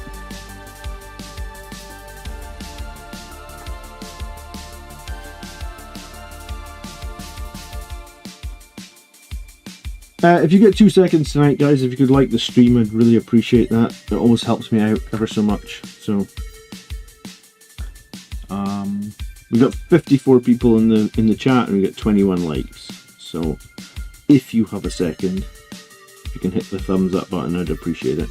If you get 2 seconds tonight, guys, if you could like the stream, I'd really appreciate that. It always helps me out ever so much. So, we got 54 people in the chat, and we got 21 likes. So, if you have a second, you can hit the thumbs up button. I'd appreciate it.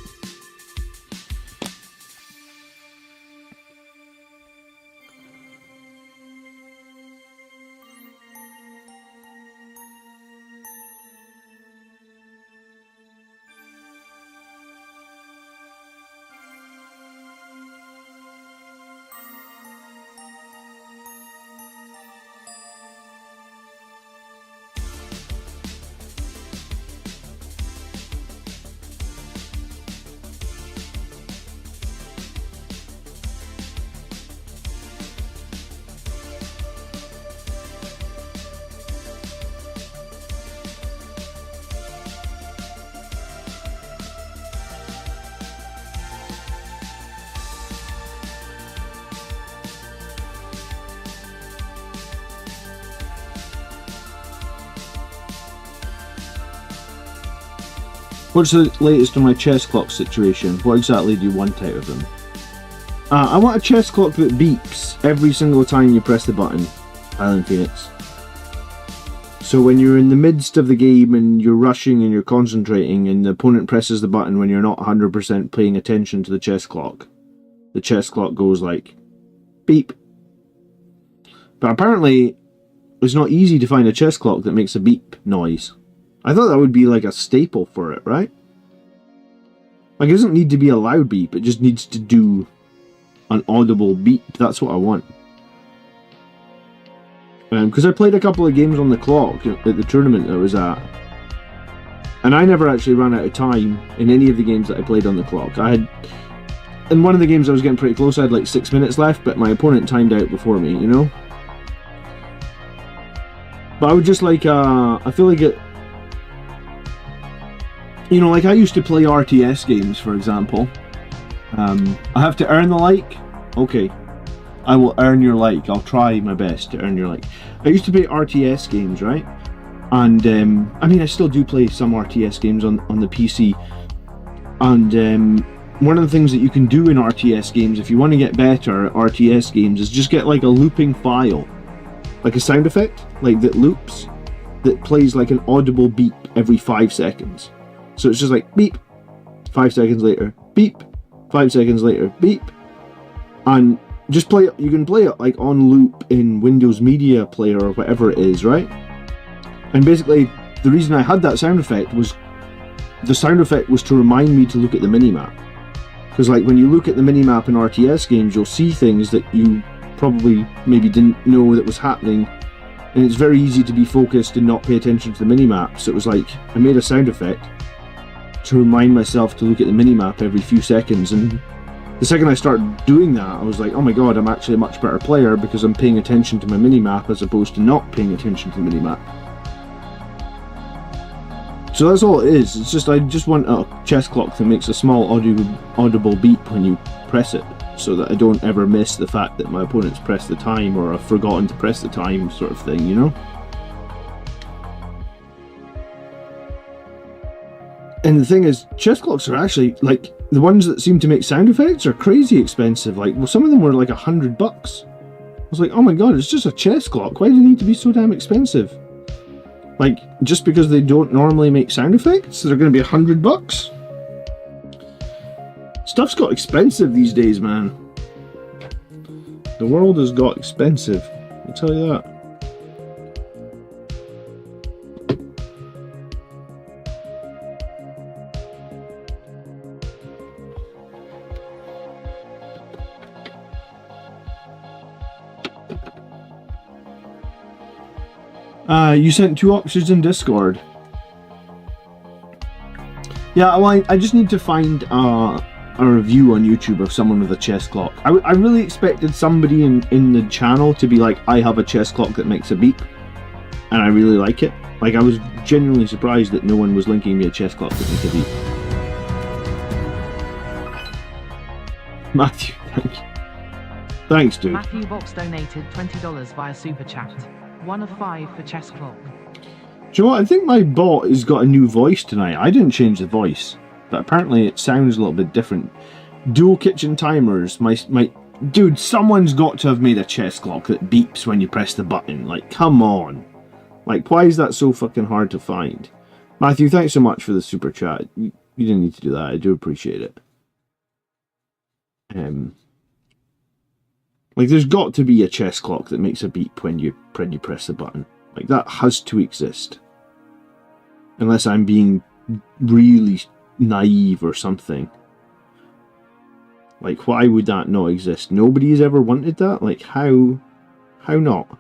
What's the latest on my chest clock situation? What exactly do you want out of them? I want a chest clock that beeps every single time you press the button, Island Phoenix. So when you're in the midst of the game and you're rushing and you're concentrating and the opponent presses the button when you're not 100% paying attention to the chest clock goes like, beep. But apparently, it's not easy to find a chest clock that makes a beep noise. I thought that would be like a staple for it, right? Like, it doesn't need to be a loud beep, it just needs to do an audible beep. That's what I want. Because I played a couple of games on the clock at the tournament that I was at, and I never actually ran out of time in any of the games that I played on the clock. In one of the games I was getting pretty close, I had like 6 minutes left, but my opponent timed out before me, you know? But I would just like, I feel like it... You know, like I used to play RTS games, for example. I have to earn the like? Okay. I will earn your like. I'll try my best to earn your like. I used to play RTS games, right? And I mean, I still do play some RTS games on the PC. And one of the things that you can do in RTS games, if you want to get better at RTS games, is just get like a looping file, like a sound effect, like that loops, that plays like an audible beep every 5 seconds. So it's just like beep, 5 seconds later, beep, 5 seconds later, beep, and just play it. You can play it like on loop in Windows Media Player or whatever it is, right? And basically, the reason I had that sound effect was the sound effect was to remind me to look at the minimap. Because like when you look at the minimap in RTS games, you'll see things that you probably maybe didn't know that was happening, and it's very easy to be focused and not pay attention to the minimap. So it was like I made a sound effect to remind myself to look at the minimap every few seconds, and the second I started doing that, I was like, oh my god, I'm actually a much better player because I'm paying attention to my minimap as opposed to not paying attention to the minimap. So that's all it is. It's just I just want a chess clock that makes a small audible beep when you press it, so that I don't ever miss the fact that my opponent's pressed the time or I've forgotten to press the time, sort of thing, you know? And the thing is, chess clocks are actually, like, the ones that seem to make sound effects are crazy expensive. Like, well, some of them were like $100. I was like, oh my god, it's just a chess clock. Why do they need to be so damn expensive? Like, just because they don't normally make sound effects, they're going to be $100? Stuff's got expensive these days, man. The world has got expensive, I'll tell you that. You sent 2 options in Discord. Yeah, well, I just need to find a review on YouTube of someone with a chess clock. I really expected somebody in the channel to be like, I have a chess clock that makes a beep, and I really like it. Like, I was genuinely surprised that no one was linking me a chess clock that makes a beep. Matthew, thank you. Thanks, dude. Matthew Vox donated $20 via Super Chat. 1 of 5 for chess clock. Do you know what? I think my bot has got a new voice tonight. I didn't change the voice, but apparently it sounds a little bit different. Dual kitchen timers. My dude, someone's got to have made a chess clock that beeps when you press the button. Like, come on. Like, why is that so fucking hard to find? Matthew, thanks so much for the super chat. You didn't need to do that. I do appreciate it. Like, there's got to be a chess clock that makes a beep when you press the button. Like, that has to exist. Unless I'm being really naive or something. Like, why would that not exist? Nobody has ever wanted that? Like, how not?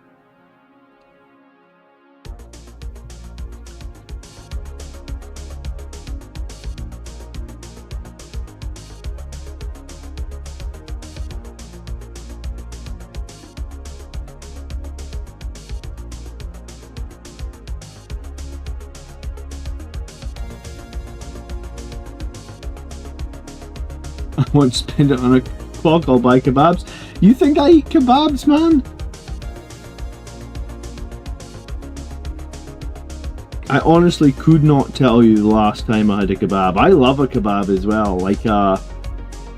I won't spend it on a clock, I'll buy kebabs. You think I eat kebabs, man? I honestly could not tell you the last time I had a kebab. I love a kebab as well. Like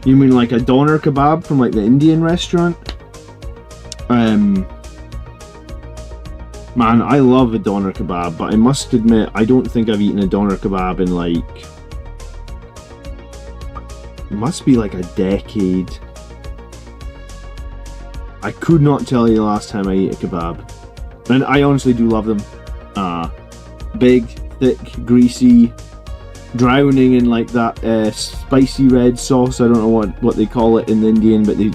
you mean like a doner kebab from like the Indian restaurant? Man, I love a doner kebab, but I must admit, I don't think I've eaten a doner kebab in like... It must be like a decade. I could not tell you the last time I ate a kebab. And I honestly do love them. Big, thick, greasy, drowning in like that spicy red sauce. I don't know what they call it in the Indian, but they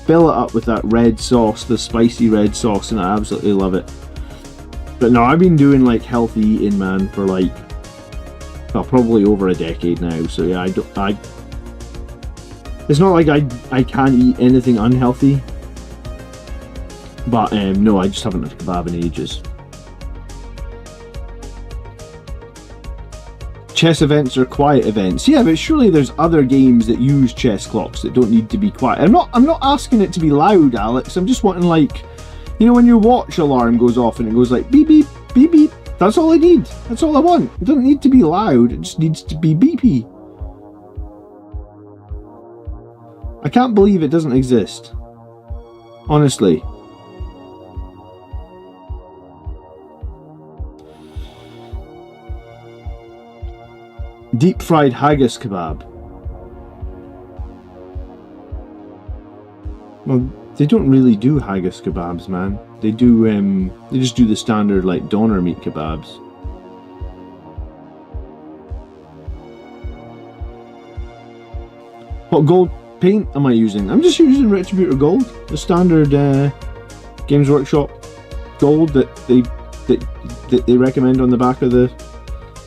fill it up with that red sauce, the spicy red sauce, and I absolutely love it. But no, I've been doing like healthy eating, man, for like, well, probably over a decade now. So yeah, it's not like I can't eat anything unhealthy, but no, I just haven't had a kebab in ages. chess events are quiet events. Yeah, but surely there's other games that use chess clocks that don't need to be quiet. I'm not asking it to be loud, Alex. I'm just wanting, like, you know, when your watch alarm goes off and it goes like beep beep beep beep. That's all I need. That's all I want. It doesn't need to be loud. It just needs to be beepy. I can't believe it doesn't exist. Honestly. Deep fried haggis kebab. Well, they don't really do haggis kebabs, man. They do, they just do the standard, like, doner meat kebabs. What gold paint am I using? I'm just using Redemptor gold, the standard Games Workshop gold that they recommend on the back of the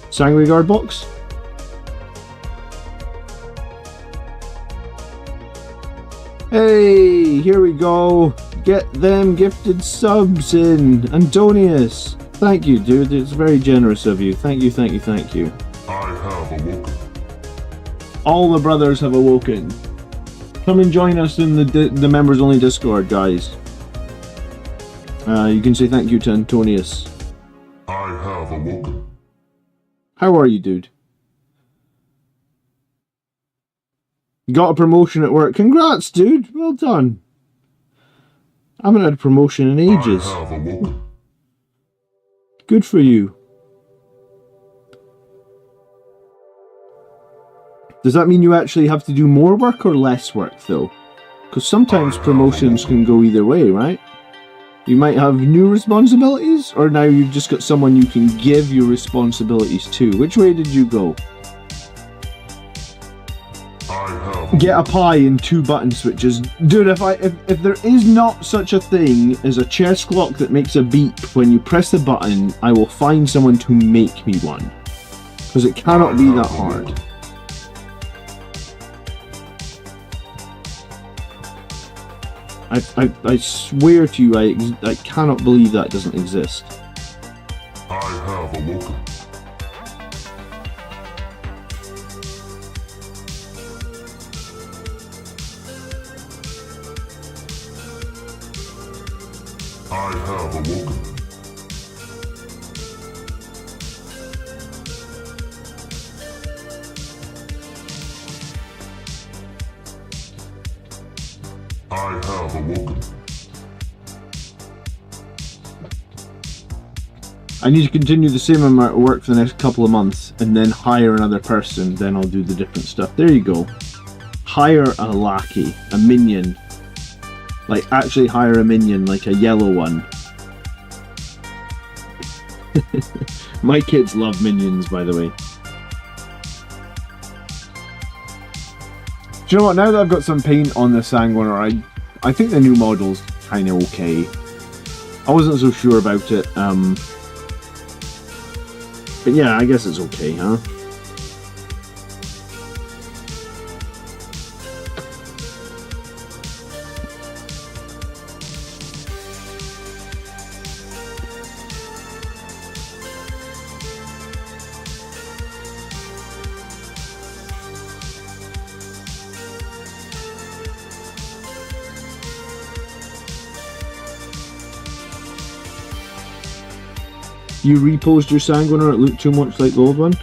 Sanguinius box. Hey, here we go. Get them gifted subs in. Antonius. Thank you, dude. It's very generous of you. Thank you, thank you, thank you. I have awoken. All the brothers have awoken. Come and join us in the members only Discord, guys. You can say thank you to Antonius. I have awoken. How are you, dude? Got a promotion at work. Congrats, dude. Well done. I haven't had a promotion in ages. I have awoken. Good for you. Does that mean you actually have to do more work or less work, though? Because sometimes promotions can go either way, right? You might have new responsibilities, or now you've just got someone you can give your responsibilities to. Which way did you go? Get a pie and 2 button switches. Dude, if there is not such a thing as a chess clock that makes a beep when you press the button, I will find someone to make me one. Because it cannot be that hard. I swear to you, I cannot believe that doesn't exist. I have awoken. I have awoken. I have awoken. I need to continue the same amount of work for the next couple of months and then hire another person, then I'll do the different stuff. There you go. Hire a lackey, a minion. Like, actually hire a minion, like a yellow one. My kids love minions, by the way. Do you know what? Now that I've got some paint on the Sanguinius, I think the new model's kind of okay. I wasn't so sure about it. But yeah, I guess it's okay, huh? You reposed your Sanguinius, it looked too much like the old one.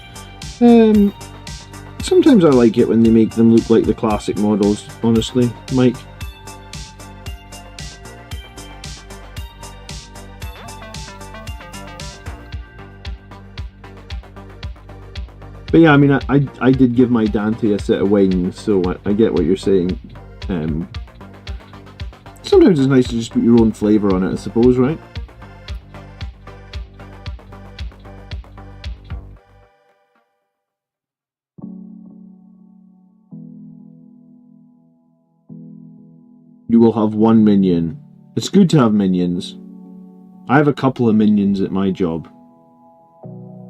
Sometimes I like it when they make them look like the classic models, honestly, Mike. But yeah, I mean, I did give my Dante a set of wings, so I get what you're saying. Sometimes it's nice to just put your own flavour on it, I suppose, right? You will have one minion. It's good to have minions. I have a couple of minions at my job.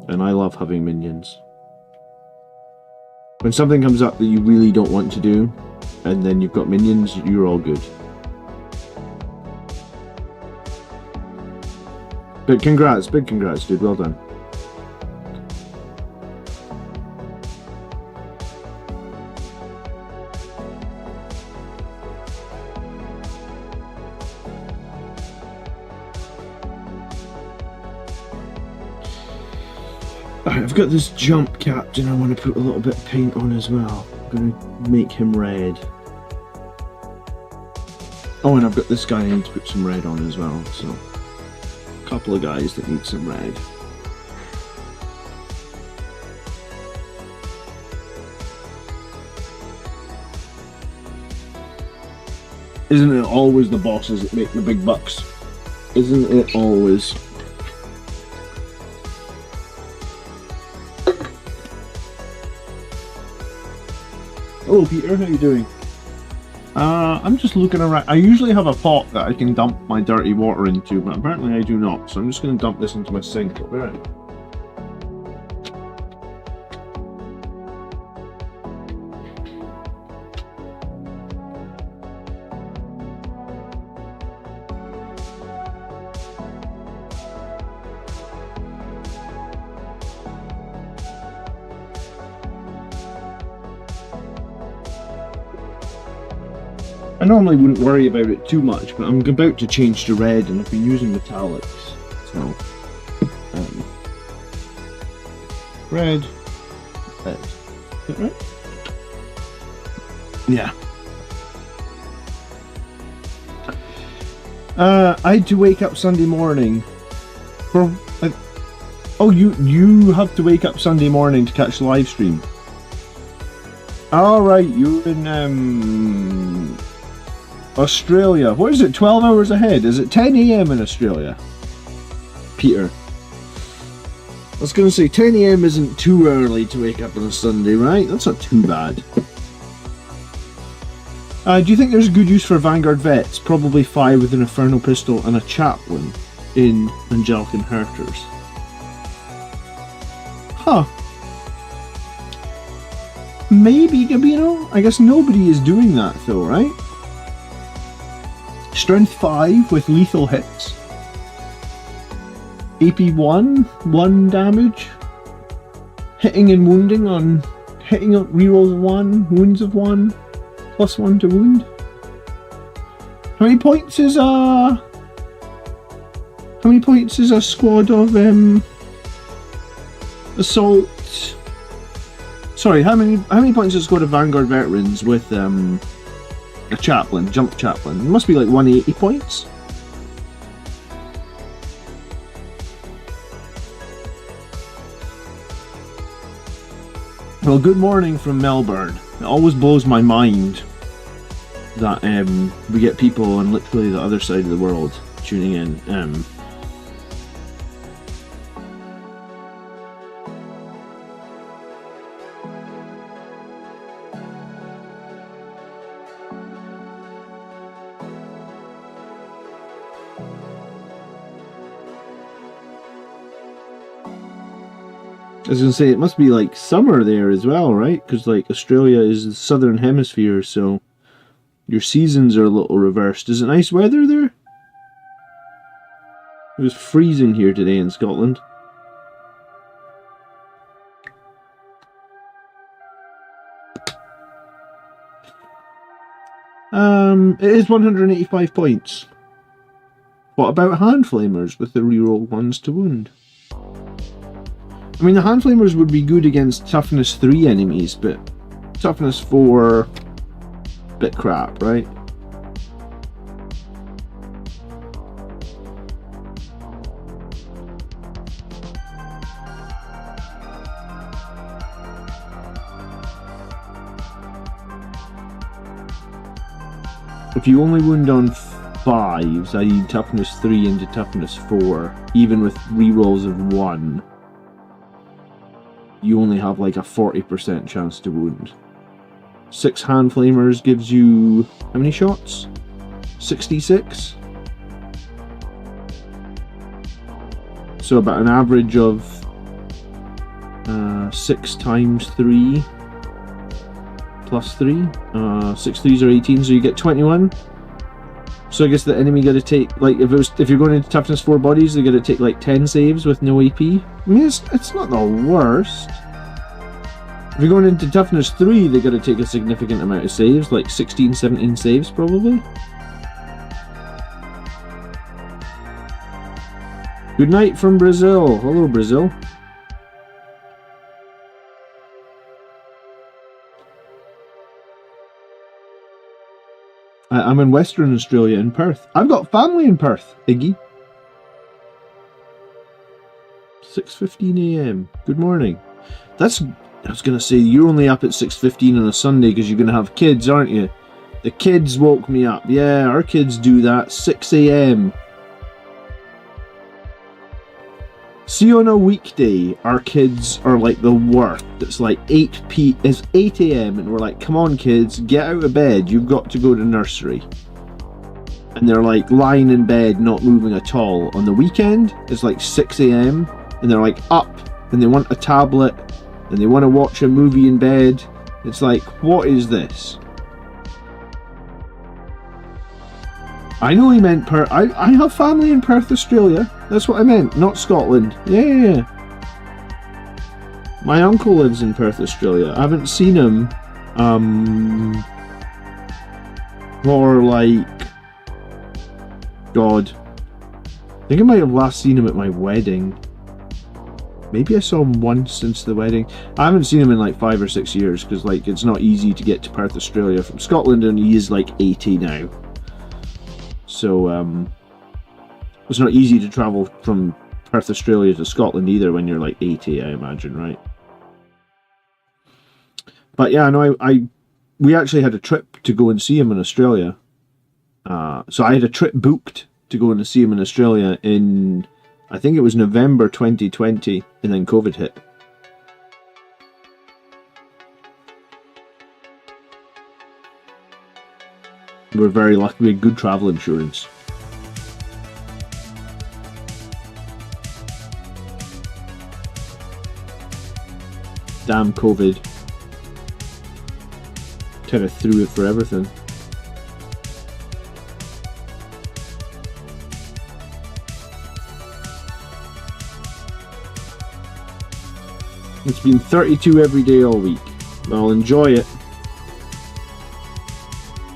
And I love having minions. When something comes up that you really don't want to do, and then you've got minions, you're all good. But congrats, big congrats, dude, well done. I've got this jump captain I want to put a little bit of paint on as well. I'm going to make him red. Oh, and I've got this guy I need to put some red on as well, so a couple of guys that need some red. Isn't it always the bosses that make the big bucks? Isn't it always? Hello Peter, how you doing? I'm just looking around. I usually have a pot that I can dump my dirty water into, but apparently I do not, so I'm just going to dump this into my sink. I'll be right. I normally wouldn't worry about it too much, but I'm about to change to red and I've been using metallics, so red, is that right? Yeah. I had to wake up Sunday morning for oh, you have to wake up Sunday morning to catch the live stream. Alright, you're in Australia. What is it, 12 hours ahead? Is it 10 AM in Australia? Peter. I was going to say 10 AM isn't too early to wake up on a Sunday, right? That's not too bad. Do you think there's a good use for Vanguard Vets? Probably 5 with an Infernal Pistol and a Chaplain in Angelic Inheritors. Huh. Maybe, Gabino? I guess nobody is doing that though, right? Strength 5 with lethal hits. AP 1, 1 damage. Hitting and wounding on... Hitting on rerolls of 1, wounds of 1, plus 1 to wound. How many points is a squad of assault? Sorry, how many points is a squad of Vanguard veterans with a chaplain, jump chaplain? It must be like 180 points. Well, good morning from Melbourne. It always blows my mind that we get people on literally the other side of the world tuning in. I was going to say, it must be like summer there as well, right? Because like Australia is the southern hemisphere, so your seasons are a little reversed. Is it nice weather there? It was freezing here today in Scotland. It is 185 points. What about hand flamers with the reroll 1s to wound? I mean, the hand flamers would be good against toughness 3 enemies, but toughness 4, bit crap, right? If you only wound on 5s, i.e. toughness 3 into toughness 4, even with rerolls of 1, you only have like a 40% chance to wound. 6 hand flamers gives you how many shots? 66? So about an average of 6 times 3 plus 3. 6 3s are 18, so you get 21. So I guess the enemy got to take, like, if you're going into toughness 4 bodies, they got to take like 10 saves with no AP. I mean, it's not the worst. If you're going into toughness 3, they got to take a significant amount of saves, like 16, 17 saves probably. Good night from Brazil. Hello, Brazil. I'm in Western Australia, in Perth. I've got family in Perth, Iggy. 6:15 a.m. Good morning. I was going to say, you're only up at 6:15 on a Sunday because you're going to have kids, aren't you? The kids woke me up. Yeah, our kids do that. 6 a.m. See, on a weekday, our kids are like the worst. It's like 8 a.m. and we're like, come on kids, get out of bed. You've got to go to nursery. And they're like lying in bed, not moving at all. On the weekend, it's like 6 a.m. and they're like up and they want a tablet and they want to watch a movie in bed. It's like, what is this? I know he meant Perth. I have family in Perth, Australia. That's what I meant, not Scotland. Yeah. My uncle lives in Perth, Australia. I haven't seen him for like, God, I think I might have last seen him at my wedding. Maybe I saw him once since the wedding. I haven't seen him in like 5 or 6 years because like it's not easy to get to Perth, Australia from Scotland, and he is like 80 now. So it's not easy to travel from Perth, Australia to Scotland either when you're like 80, I imagine, right? But yeah, no, we actually had a trip to go and see him in Australia. So I had a trip booked to go and see him in Australia in, I think it was November 2020, and then COVID hit. We're very lucky. We had good travel insurance. Damn COVID. Kind of threw it for everything. It's been 32 every day all week. I'll enjoy it.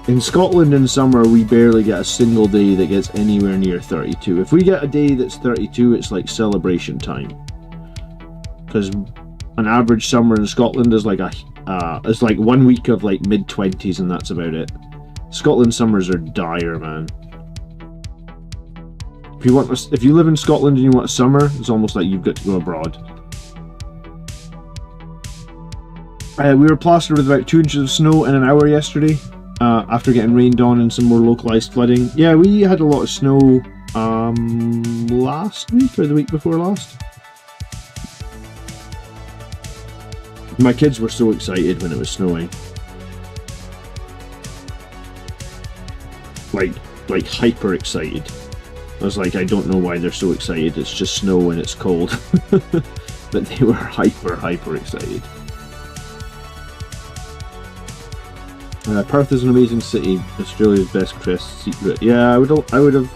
In Scotland in summer, we barely get a single day that gets anywhere near 32. If we get a day that's 32, it's like celebration time. Because an average summer in Scotland is like it's like 1 week of like mid-20s and that's about it. Scotland summers are dire, man. If you live in Scotland and you want a summer, it's almost like you've got to go abroad. We were plastered with about 2 inches of snow in an hour yesterday. After getting rained on and some more localized flooding. Yeah, we had a lot of snow last week or the week before last. My kids were so excited when it was snowing. Like hyper excited. I was like, I don't know why they're so excited. It's just snow and it's cold. But they were hyper excited. Perth is an amazing city. Australia's best kept secret. Yeah, I would have.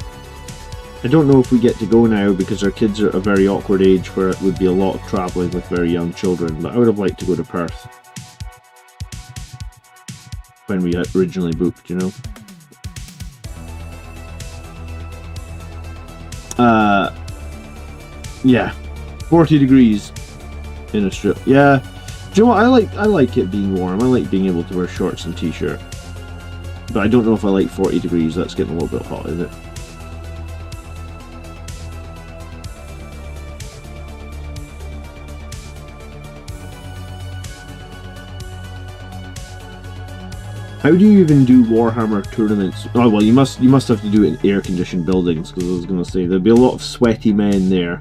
I don't know if we get to go now because our kids are at a very awkward age where it would be a lot of travelling with very young children. But I would have liked to go to Perth when we had originally booked, you know. Yeah, 40 degrees in Australia. Yeah. Do you know what? I like it being warm. I like being able to wear shorts and t-shirt. But I don't know if I like 40 degrees. That's getting a little bit hot, isn't it? How do you even do Warhammer tournaments? Oh well, you must have to do it in air-conditioned buildings, because I was going to say there'd be a lot of sweaty men there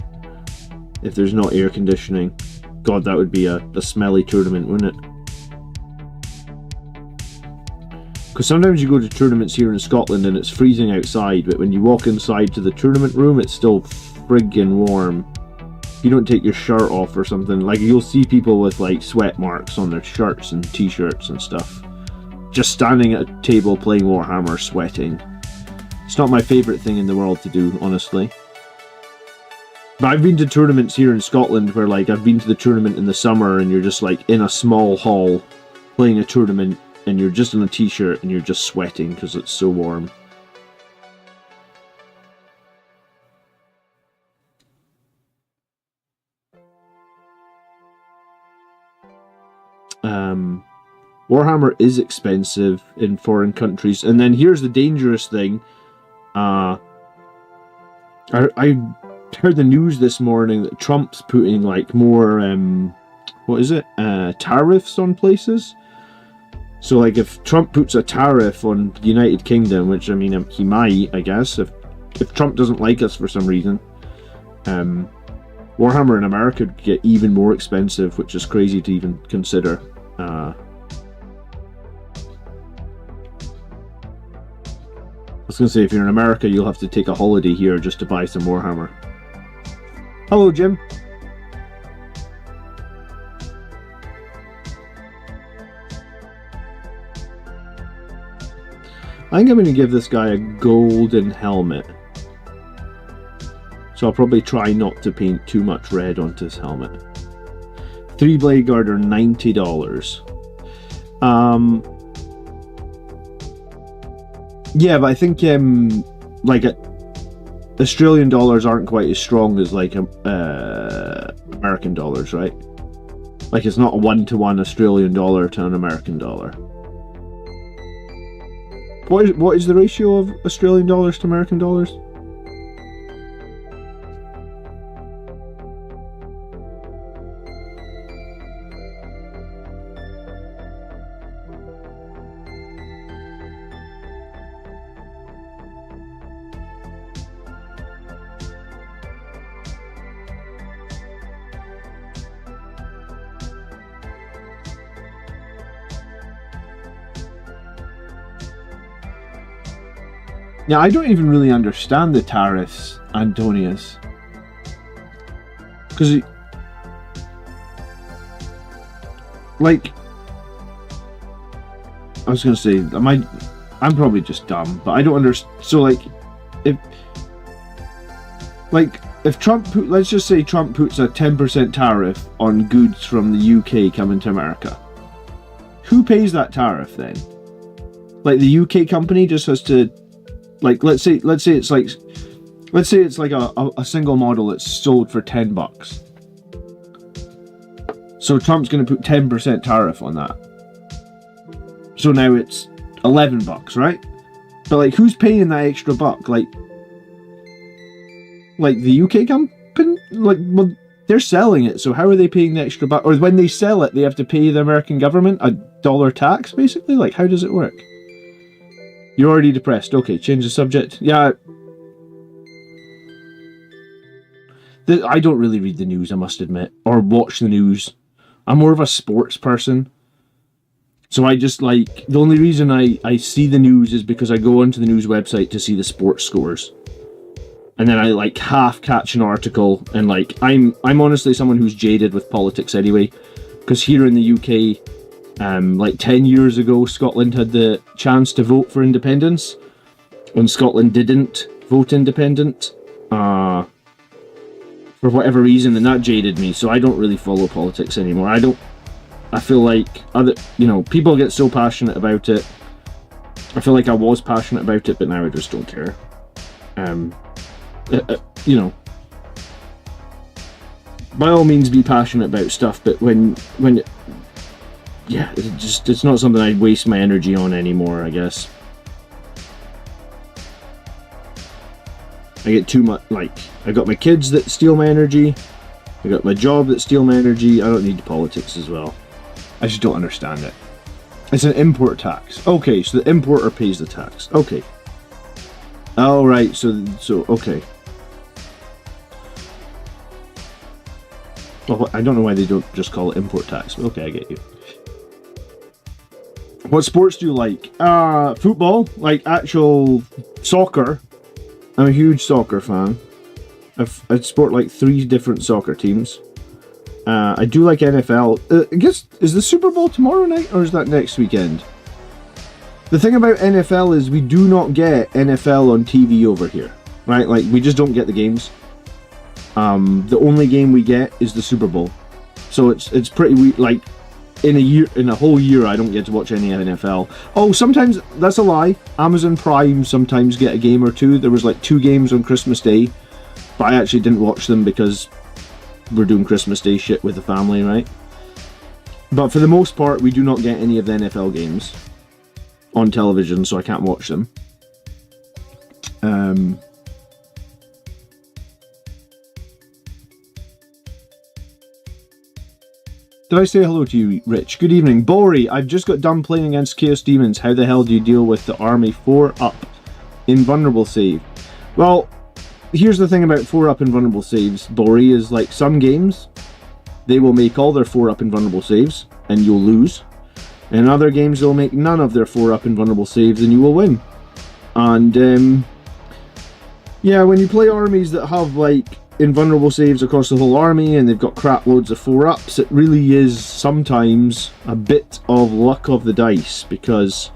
if there's not air conditioning. God, that would be a smelly tournament, wouldn't it? Because sometimes you go to tournaments here in Scotland and it's freezing outside, but when you walk inside to the tournament room, it's still friggin' warm. If you don't take your shirt off or something, like you'll see people with like sweat marks on their shirts and t-shirts and stuff. Just standing at a table playing Warhammer, sweating. It's not my favourite thing in the world to do, honestly. But I've been to tournaments here in Scotland where like I've been to the tournament in the summer and you're just like in a small hall playing a tournament and you're just in a t-shirt and you're just sweating because it's so warm. Warhammer is expensive in foreign countries. And then here's the dangerous thing. I heard the news this morning that Trump's putting like more, tariffs on places. So like if Trump puts a tariff on the United Kingdom, which I mean he might, I guess, if Trump doesn't like us for some reason, Warhammer in America would get even more expensive, which is crazy to even consider. I was going to say, if you're in America, you'll have to take a holiday here just to buy some Warhammer. Hello, Jim. I think I'm going to give this guy a golden helmet. So I'll probably try not to paint too much red onto his helmet. 3 Blade Guard are $90. Yeah, but I think Australian dollars aren't quite as strong as like American dollars, right? Like it's not a 1-to-1 Australian dollar to an American dollar. What is the ratio of Australian dollars to American dollars? Now, I don't even really understand the tariffs, Antonius. Because, like, I was going to say, I'm probably just dumb, but I don't understand. So, like, if Trump, let's just say Trump puts a 10% tariff on goods from the UK coming to America. Who pays that tariff then? Like, the UK company just has to, like, let's say it's like a single model that's sold for $10. So Trump's going to put 10% tariff on that. So now it's $11, right? But like, who's paying that extra buck? Like the UK company? Like, well, they're selling it, so how are they paying the extra buck? Or when they sell it, they have to pay the American government a dollar tax, basically? Like, how does it work? You're already depressed. Okay, change the subject. Yeah. I don't really read the news, I must admit, or watch the news. I'm more of a sports person. So I just like, the only reason I see the news is because I go onto the news website to see the sports scores. And then I like half catch an article, and like, I'm honestly someone who's jaded with politics anyway, because here in the UK, like 10 years ago, Scotland had the chance to vote for independence, when Scotland didn't vote independent, for whatever reason, and that jaded me, so I don't really follow politics anymore. I feel like people get so passionate about it. I feel like I was passionate about it, but now I just don't care. By all means be passionate about stuff, but when it's not something I waste my energy on anymore, I guess. I get too much, like, I got my kids that steal my energy, I got my job that steal my energy, I don't need politics as well. I just don't understand it. It's an import tax. Okay, so the importer pays the tax. Okay. Alright, so okay. Well, I don't know why they don't just call it import tax, but okay, I get you. What sports do you like? Football, like actual soccer. I'm a huge soccer fan. I support like 3 different soccer teams. I do like NFL. I guess, is the Super Bowl tomorrow night, or is that next weekend? The thing about NFL is we do not get NFL on TV over here, right? Like, we just don't get the games. The only game we get is the Super Bowl. So it's pretty weird. Like, in a whole year, I don't get to watch any NFL. Oh, sometimes, that's a lie. Amazon Prime sometimes get a game or two. There was like 2 games on Christmas Day, but I actually didn't watch them because we're doing Christmas Day shit with the family, right? But for the most part, we do not get any of the NFL games on television, so I can't watch them. Did I say hello to you, Rich? Good evening. Bori, I've just got done playing against Chaos Demons. How the hell do you deal with the army 4-up invulnerable save? Well, here's the thing about 4-up invulnerable saves, Bori, is like some games, they will make all their 4-up invulnerable saves, and you'll lose. In other games, they'll make none of their 4-up invulnerable saves, and you will win. And, yeah, when you play armies that have, like, invulnerable saves across the whole army, and they've got crap loads of 4-ups, it really is sometimes a bit of luck of the dice, because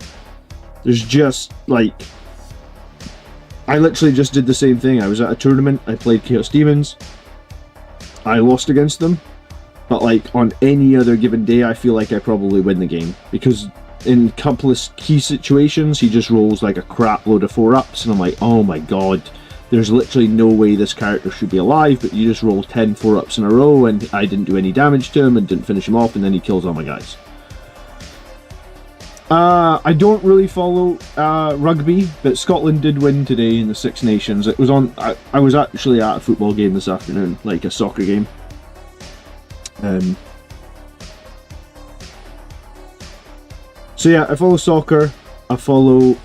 there's just, like... I literally just did the same thing. I was at a tournament, I played Chaos Demons, I lost against them, but like on any other given day I feel like I probably win the game, because in a couple of key situations he just rolls like a crap load of 4-ups and I'm like, oh my god, there's literally no way this character should be alive, but you just roll 10 4-ups in a row and I didn't do any damage to him and didn't finish him off, and then he kills all my guys. I don't really follow rugby, but Scotland did win today in the Six Nations. It was on. I was actually at a football game this afternoon, like a soccer game. So yeah, I follow soccer. I follow.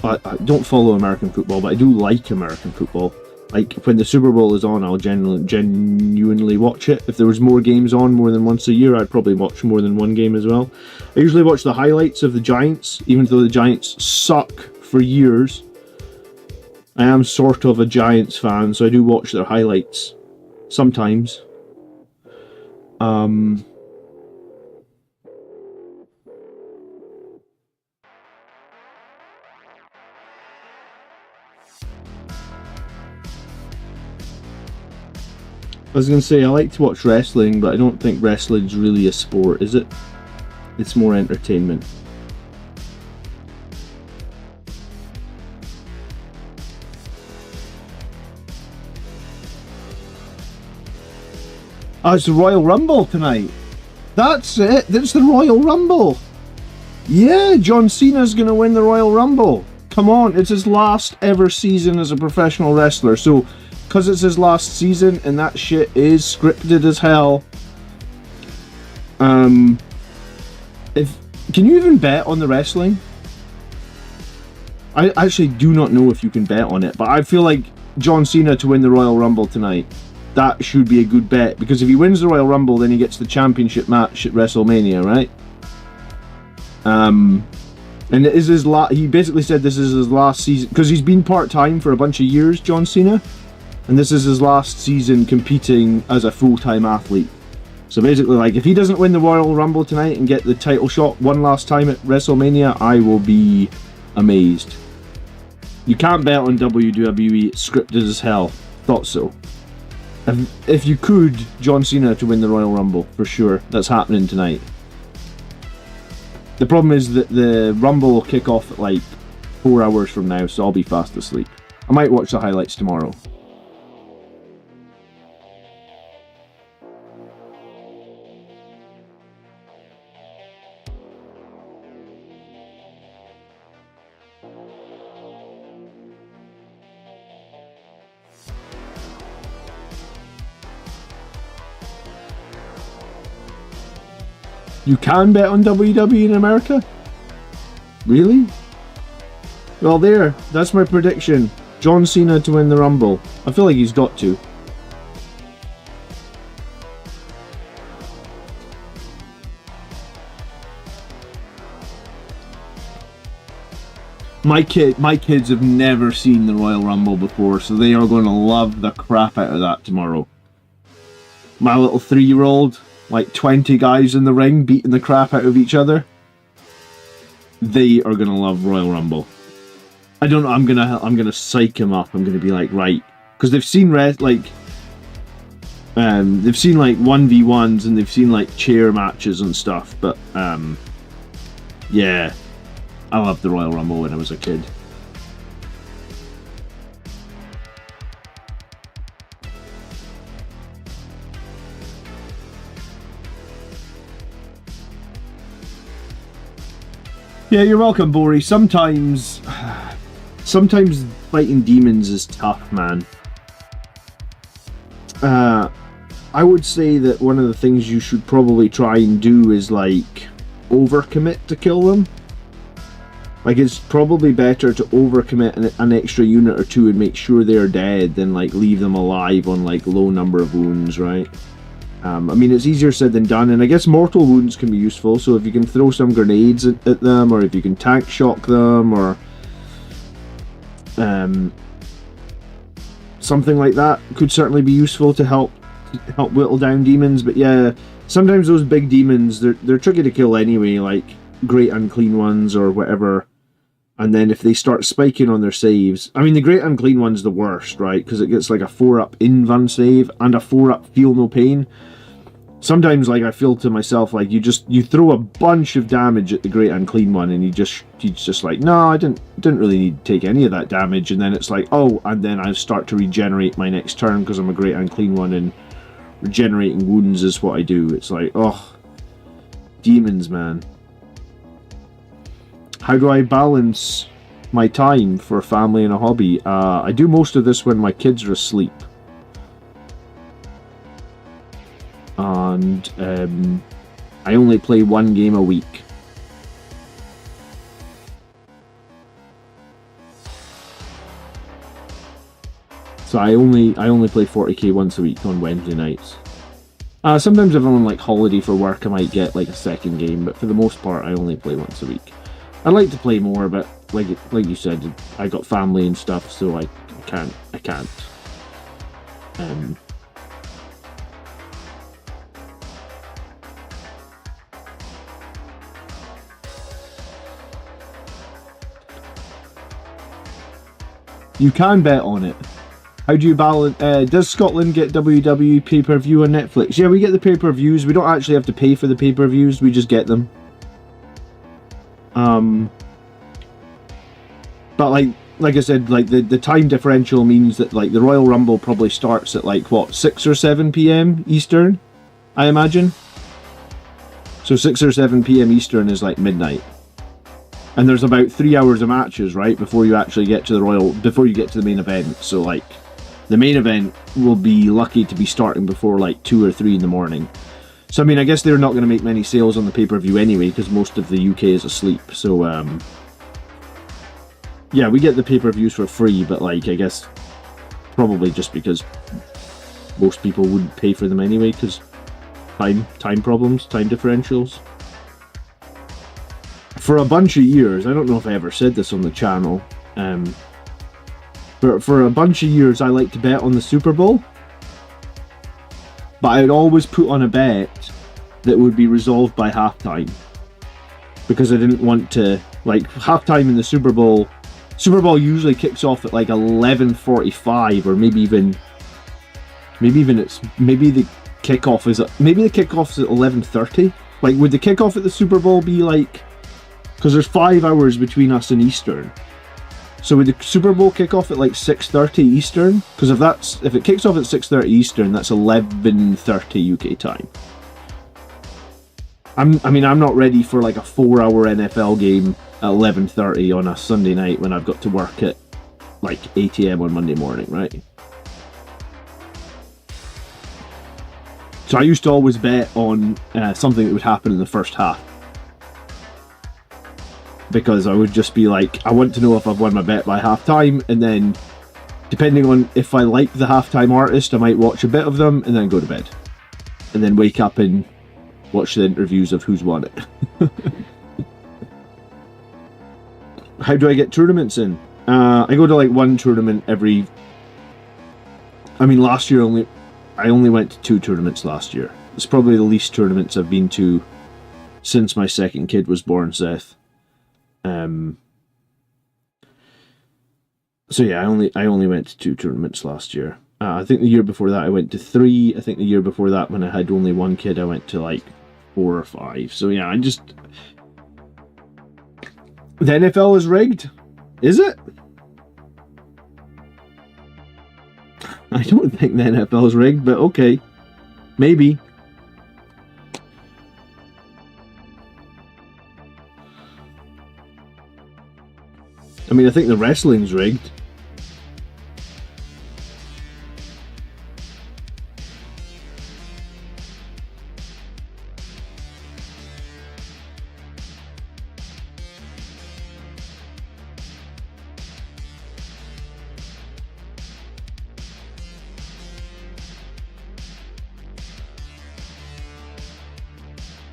I don't follow American football, but I do like American football. Like when the Super Bowl is on, I'll genuinely watch it. If there was more games on more than once a year, I'd probably watch more than one game as well. I usually watch the highlights of the Giants, even though the Giants suck for years. I am sort of a Giants fan, so I do watch their highlights sometimes. I was going to say, I like to watch wrestling, but I don't think wrestling's really a sport, is it? It's more entertainment. Oh, it's the Royal Rumble tonight. That's it. That's the Royal Rumble. Yeah, John Cena's going to win the Royal Rumble. Come on, it's his last ever season as a professional wrestler, so... because it's his last season and that shit is scripted as hell. Can you even bet on the wrestling? I actually do not know if you can bet on it, but I feel like John Cena to win the Royal Rumble tonight, that should be a good bet, because if he wins the Royal Rumble, then he gets the championship match at WrestleMania, right? And it is his he basically said this is his last season, because he's been part-time for a bunch of years, John Cena. And this is his last season competing as a full-time athlete. So basically, like, if he doesn't win the Royal Rumble tonight and get the title shot one last time at WrestleMania, I will be amazed. You can't bet on WWE, it's scripted as hell. Thought so. If you could, John Cena to win the Royal Rumble, for sure. That's happening tonight. The problem is that the Rumble will kick off at like 4 hours from now, so I'll be fast asleep. I might watch the highlights tomorrow. You can bet on WWE in America? Really? Well, there. That's my prediction. John Cena to win the Rumble. I feel like he's got to. My kids have never seen the Royal Rumble before, so they are going to love the crap out of that tomorrow. My little 3-year-old, like 20 guys in the ring beating the crap out of each other. They are gonna love Royal Rumble. I don't know. I'm gonna psych him up. I'm gonna be like, right, because they've seen they've seen like 1v1s and they've seen like chair matches and stuff. But yeah, I loved the Royal Rumble when I was a kid. Yeah, you're welcome, Bori. Sometimes fighting demons is tough, man. I would say that one of the things you should probably try and do is, like, overcommit to kill them. Like, it's probably better to overcommit an extra unit or two and make sure they're dead than, like, leave them alive on, like, low number of wounds, right? I mean, it's easier said than done, and I guess mortal wounds can be useful, so if you can throw some grenades at them, or if you can tank shock them, or something like that could certainly be useful to help whittle down demons. But yeah, sometimes those big demons, they're tricky to kill anyway, like Great Unclean Ones or whatever. And then if they start spiking on their saves, I mean, the Great Unclean One's the worst, right? Because it gets like a 4-up invuln save and a 4-up Feel No Pain. Sometimes, like, I feel to myself, like, you throw a bunch of damage at the Great Unclean One, and he's just like, no, I didn't really need to take any of that damage. And then it's like, oh, and then I start to regenerate my next turn because I'm a Great Unclean One, and regenerating wounds is what I do. It's like, oh, demons, man. How do I balance my time for family and a hobby? I do most of this when my kids are asleep. And I only play one game a week. So I only play 40k once a week on Wednesday nights. Sometimes if I'm on like holiday for work, I might get like a second game, but for the most part, I only play once a week. I'd like to play more, but like you said, I got family and stuff, so I can't. You can bet on it. How do you balance? Does Scotland get WWE pay-per-view on Netflix? Yeah, we get the pay-per-views. We don't actually have to pay for the pay-per-views. We just get them. But like I said, like the time differential means that like the Royal Rumble probably starts at like what, 6 or 7 p.m. Eastern, I imagine. So 6 or 7 p.m. Eastern is like midnight. And there's about 3 hours of matches, right, before you actually get to before you get to the main event. So like the main event will be lucky to be starting before like 2 or 3 in the morning. So I mean, I guess they're not going to make many sales on the pay-per-view anyway, because most of the UK is asleep. So yeah, we get the pay-per-views for free, but like I guess probably just because most people wouldn't pay for them anyway, because time problems, time differentials. For a bunch of years, I don't know if I ever said this on the channel, but for a bunch of years I like to bet on the Super Bowl. But I'd always put on a bet that would be resolved by halftime, because I didn't want to, like, halftime in the Super Bowl usually kicks off at like 11:45, or maybe the kickoff's at 11:30. Like, would the kickoff at the Super Bowl be like, because there's 5 hours between us and Eastern, so would the Super Bowl kick off at like 6:30 Eastern? Because if it kicks off at 6:30 Eastern, that's 11:30 UK time. I'm not ready for like a 4-hour NFL game at 11:30 on a Sunday night when I've got to work at like 8 AM on Monday morning, right? So I used to always bet on something that would happen in the first half, because I would just be like, I want to know if I've won my bet by half time, and then depending on if I like the halftime artist, I might watch a bit of them and then go to bed, and then wake up and watch the interviews of who's won it. How do I get tournaments in? I go to like one tournament every... I mean, last year I only went to 2 tournaments last year. It's probably the least tournaments I've been to since my second kid was born, Seth. So yeah, I only went to 2 tournaments last year. I think the year before that I went to 3. I think the year before that, when I had only one kid, I went to like 4 or 5. So yeah, the NFL is rigged? Is it? I don't think the NFL is rigged, but okay. Maybe. I mean, I think the wrestling's rigged.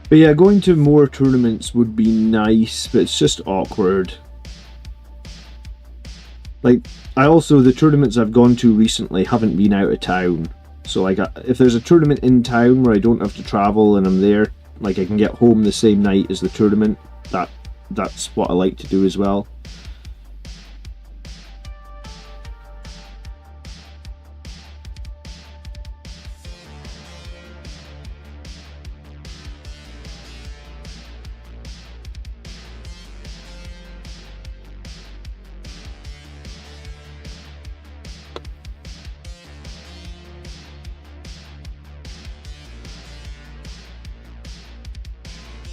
But yeah, going to more tournaments would be nice, but it's just awkward. Like, the tournaments I've gone to recently haven't been out of town. So like, if there's a tournament in town where I don't have to travel and I'm there, like I can get home the same night as the tournament, that's what I like to do as well.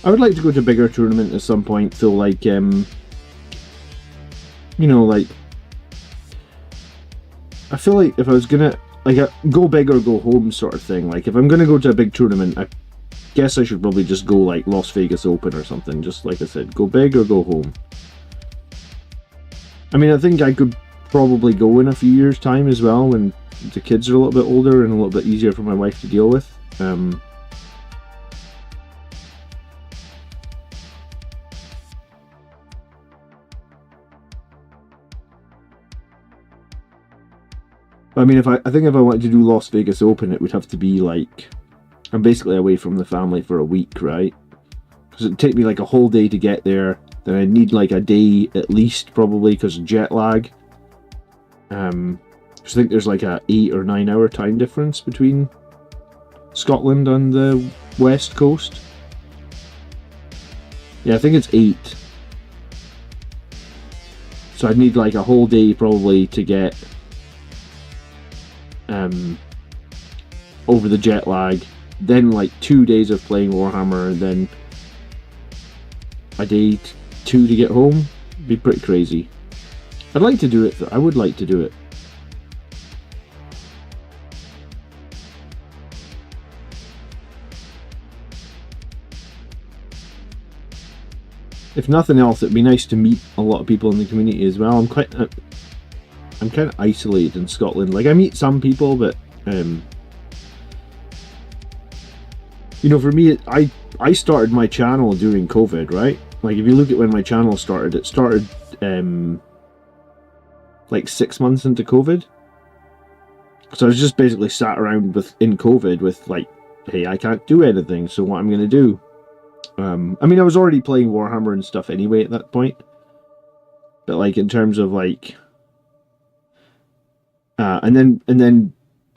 I would like to go to a bigger tournament at some point, so like, you know, like, I feel like if I was gonna, like, go big or go home sort of thing, like, if I'm gonna go to a big tournament, I guess I should probably just go, like, Las Vegas Open or something, just like I said, go big or go home. I mean, I think I could probably go in a few years' time as well, when the kids are a little bit older and a little bit easier for my wife to deal with. I mean, I think if I wanted to do Las Vegas Open, it would have to be like, I'm basically away from the family for a week, right? Because it'd take me like a whole day to get there. Then I'd need like a day at least, probably, because of jet lag. I think there's like a 8 or 9 hour time difference between Scotland and the west coast. Yeah, I think it's 8. So I'd need like a whole day probably to get over the jet lag, then like 2 days of playing Warhammer, and then a day 2 to get home. It'd be pretty crazy. I'd like to do it. I would like to do it. If nothing else, it'd be nice to meet a lot of people in the community as well. I'm kind of isolated in Scotland. Like, I meet some people, but you know, for me, I started my channel during COVID, right? Like, if you look at when my channel started, it started like 6 months into COVID. So I was just basically sat around in COVID with like, hey, I can't do anything, so what I'm gonna do? I mean, I was already playing Warhammer and stuff anyway at that point, but like in terms of like, and then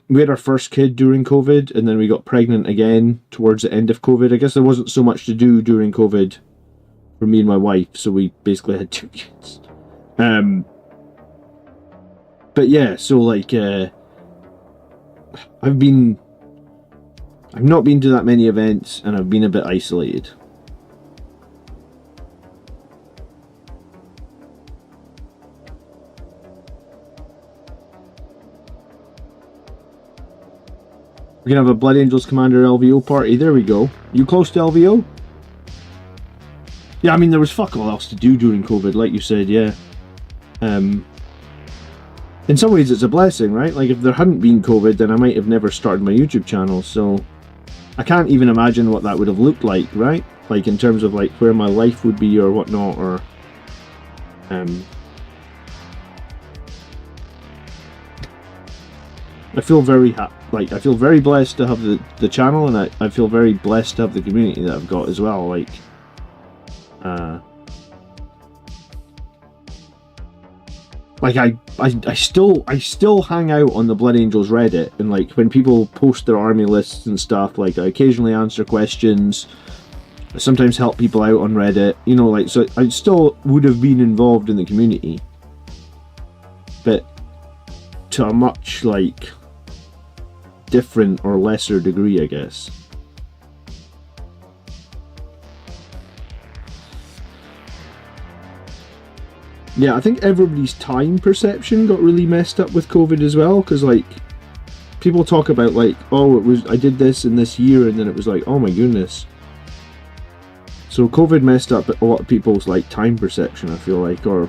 we had our first kid during COVID, and then we got pregnant again towards the end of COVID. I guess there wasn't so much to do during COVID for me and my wife, so we basically had 2 kids. But yeah, so like, I've not been to that many events, and I've been a bit isolated. We're gonna have a Blood Angels Commander LVO party. There we go. You close to LVO? Yeah, I mean, there was fuck all else to do during COVID, like you said, yeah. In some ways it's a blessing, right? Like, if there hadn't been COVID, then I might have never started my YouTube channel, so I can't even imagine what that would have looked like, right? Like, in terms of like where my life would be or whatnot, or I feel very I feel very blessed to have the channel, and I feel very blessed to have the community that I've got as well. Like, I still hang out on the Blood Angels Reddit, and like when people post their army lists and stuff, like I occasionally answer questions. I sometimes help people out on Reddit, you know, like, so I still would have been involved in the community, but to a much like different or lesser degree, I guess. Yeah, I think everybody's time perception got really messed up with COVID as well, because like people talk about like, oh, I did this in this year, and then it was like, oh my goodness. So COVID messed up a lot of people's like time perception, I feel like, or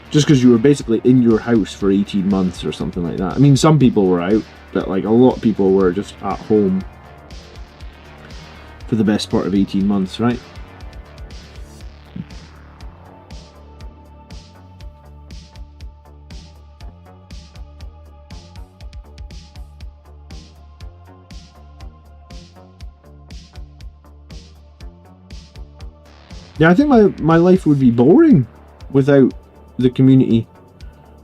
just because you were basically in your house for 18 months or something like that. I mean, some people were out, but like a lot of people were just at home for the best part of 18 months, right? Yeah, I think my life would be boring without the community.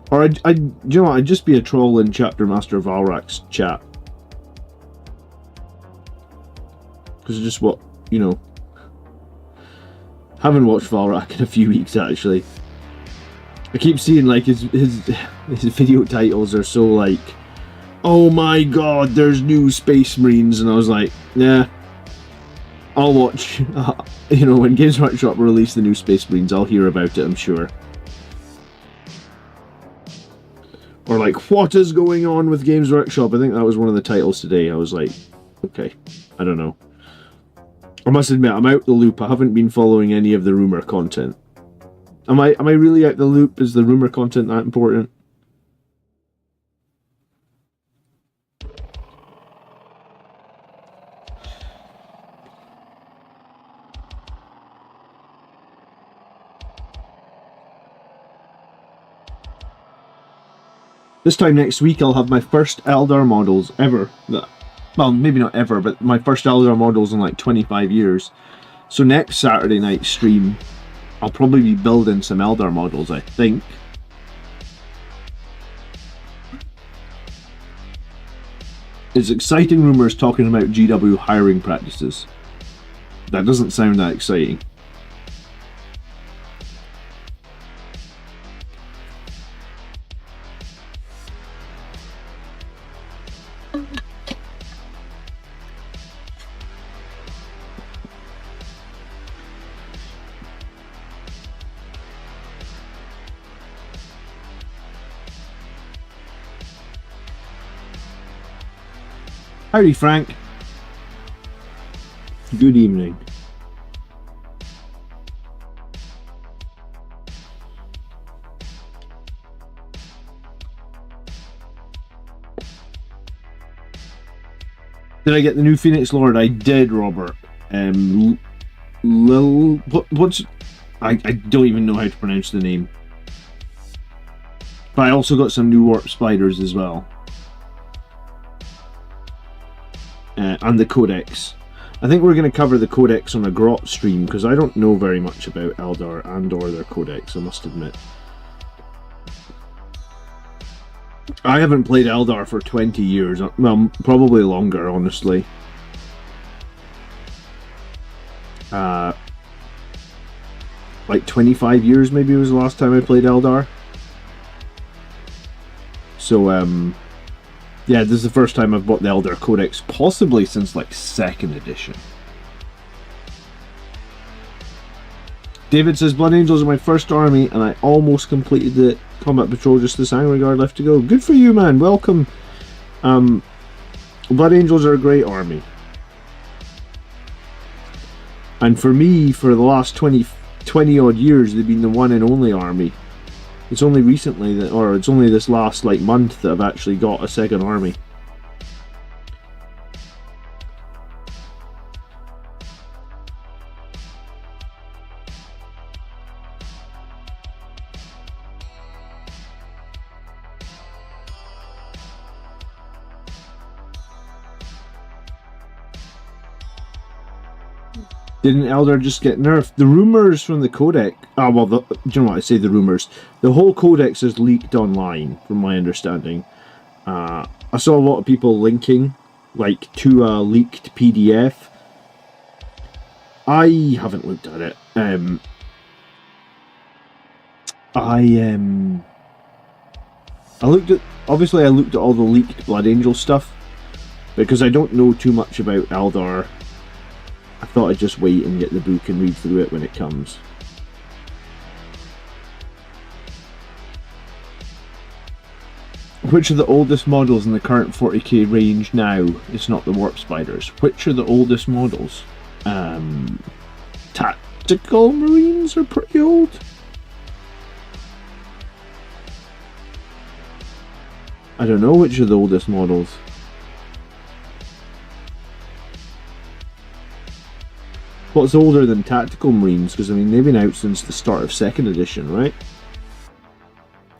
Or you know what, I'd just be a troll in Chapter Master Valrak's chat. Because it's just what, you know. Haven't watched Valrak in a few weeks actually. I keep seeing like his video titles are so like, oh my god, there's new Space Marines, and I was like, yeah, I'll watch. You know, when Games Workshop release the new Space Marines, I'll hear about it, I'm sure. Or like, what is going on with Games Workshop? I think that was one of the titles today. I was like, okay, I don't know. I must admit, I'm out the loop. I haven't been following any of the rumor content. Am I really out the loop? Is the rumor content that important? This time next week, I'll have my first Eldar models ever. Well, maybe not ever, but my first Eldar models in like 25 years. So next Saturday night stream, I'll probably be building some Eldar models, I think. It's exciting rumours talking about GW hiring practices. That doesn't sound that exciting. Howdy, Frank. Good evening. Did I get the new Phoenix Lord? I did, Robert. What's... I don't even know how to pronounce the name. But I also got some new Warp Spiders as well. And the Codex. I think we're going to cover the Codex on a Grot stream, because I don't know very much about Eldar and or their Codex, I must admit. I haven't played Eldar for 20 years, well, probably longer, honestly. Like 25 years maybe was the last time I played Eldar. So, yeah, this is the first time I've bought the Eldar Codex, possibly since like 2nd edition. David says, Blood Angels are my first army, and I almost completed the combat patrol, just the Sanguinius Guard left to go. Good for you, man, welcome. Blood Angels are a great army. And for me, for the last 20 odd years, they've been the one and only army. It's only recently that, or it's only this last like month that I've actually got a second army. Didn't Eldar just get nerfed? The rumours from the Codex... Ah, well, do you know what? I say the rumours. The whole Codex is leaked online, from my understanding. I saw a lot of people linking, like, to a leaked PDF. I haven't looked at it. I looked at... Obviously, I looked at all the leaked Blood Angel stuff, because I don't know too much about Eldar. I thought I'd just wait and get the book and read through it when it comes. Which are the oldest models in the current 40k range now? It's not the Warp Spiders. Which are the oldest models? Tactical Marines are pretty old. I don't know which are the oldest models. What's older than Tactical Marines? Because, I mean, they've been out since the start of 2nd edition, right?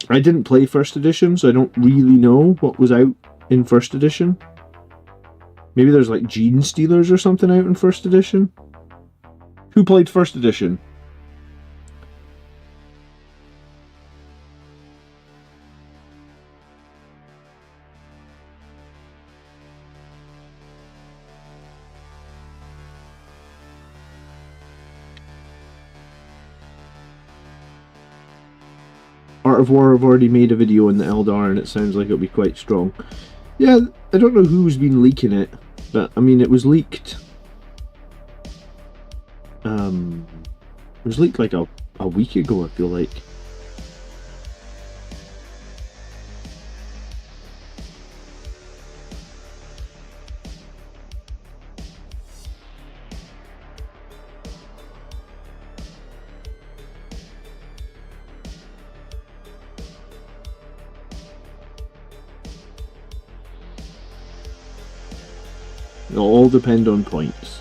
I didn't play 1st edition, so I don't really know what was out in 1st edition. Maybe there's like Gene Stealers or something out in 1st edition? Who played 1st edition? Art of War have already made a video on the Eldar and it sounds like it'll be quite strong. Yeah, I don't know who's been leaking it, but I mean it was leaked. It was leaked like a week ago, I feel like. It'll all depend on points.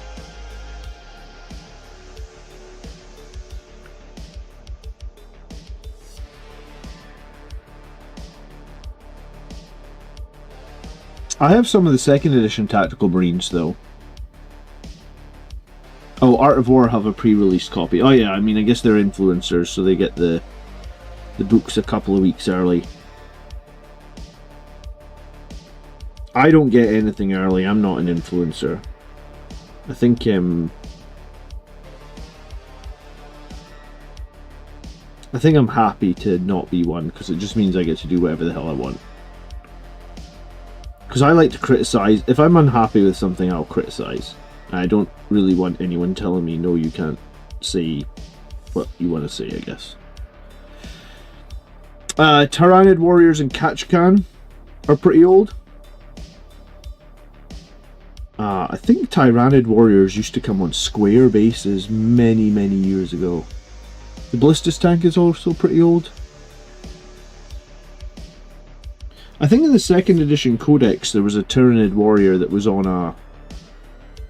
I have some of the 2nd edition Tactical Marines though. Oh, Art of War have a pre-release copy. Oh yeah, I mean I guess they're influencers, so they get the books a couple of weeks early. I don't get anything early, I'm not an influencer. I think I'm happy to not be one, because it just means I get to do whatever the hell I want. Because I like to criticise. If I'm unhappy with something, I'll criticise. I don't really want anyone telling me, no, you can't say what you want to say, I guess. Tyrannid Warriors and Kachkan are pretty old. I think Tyrannid Warriors used to come on square bases many, many years ago. The Ballistus tank is also pretty old. I think in the 2nd edition Codex there was a Tyrannid Warrior that was on a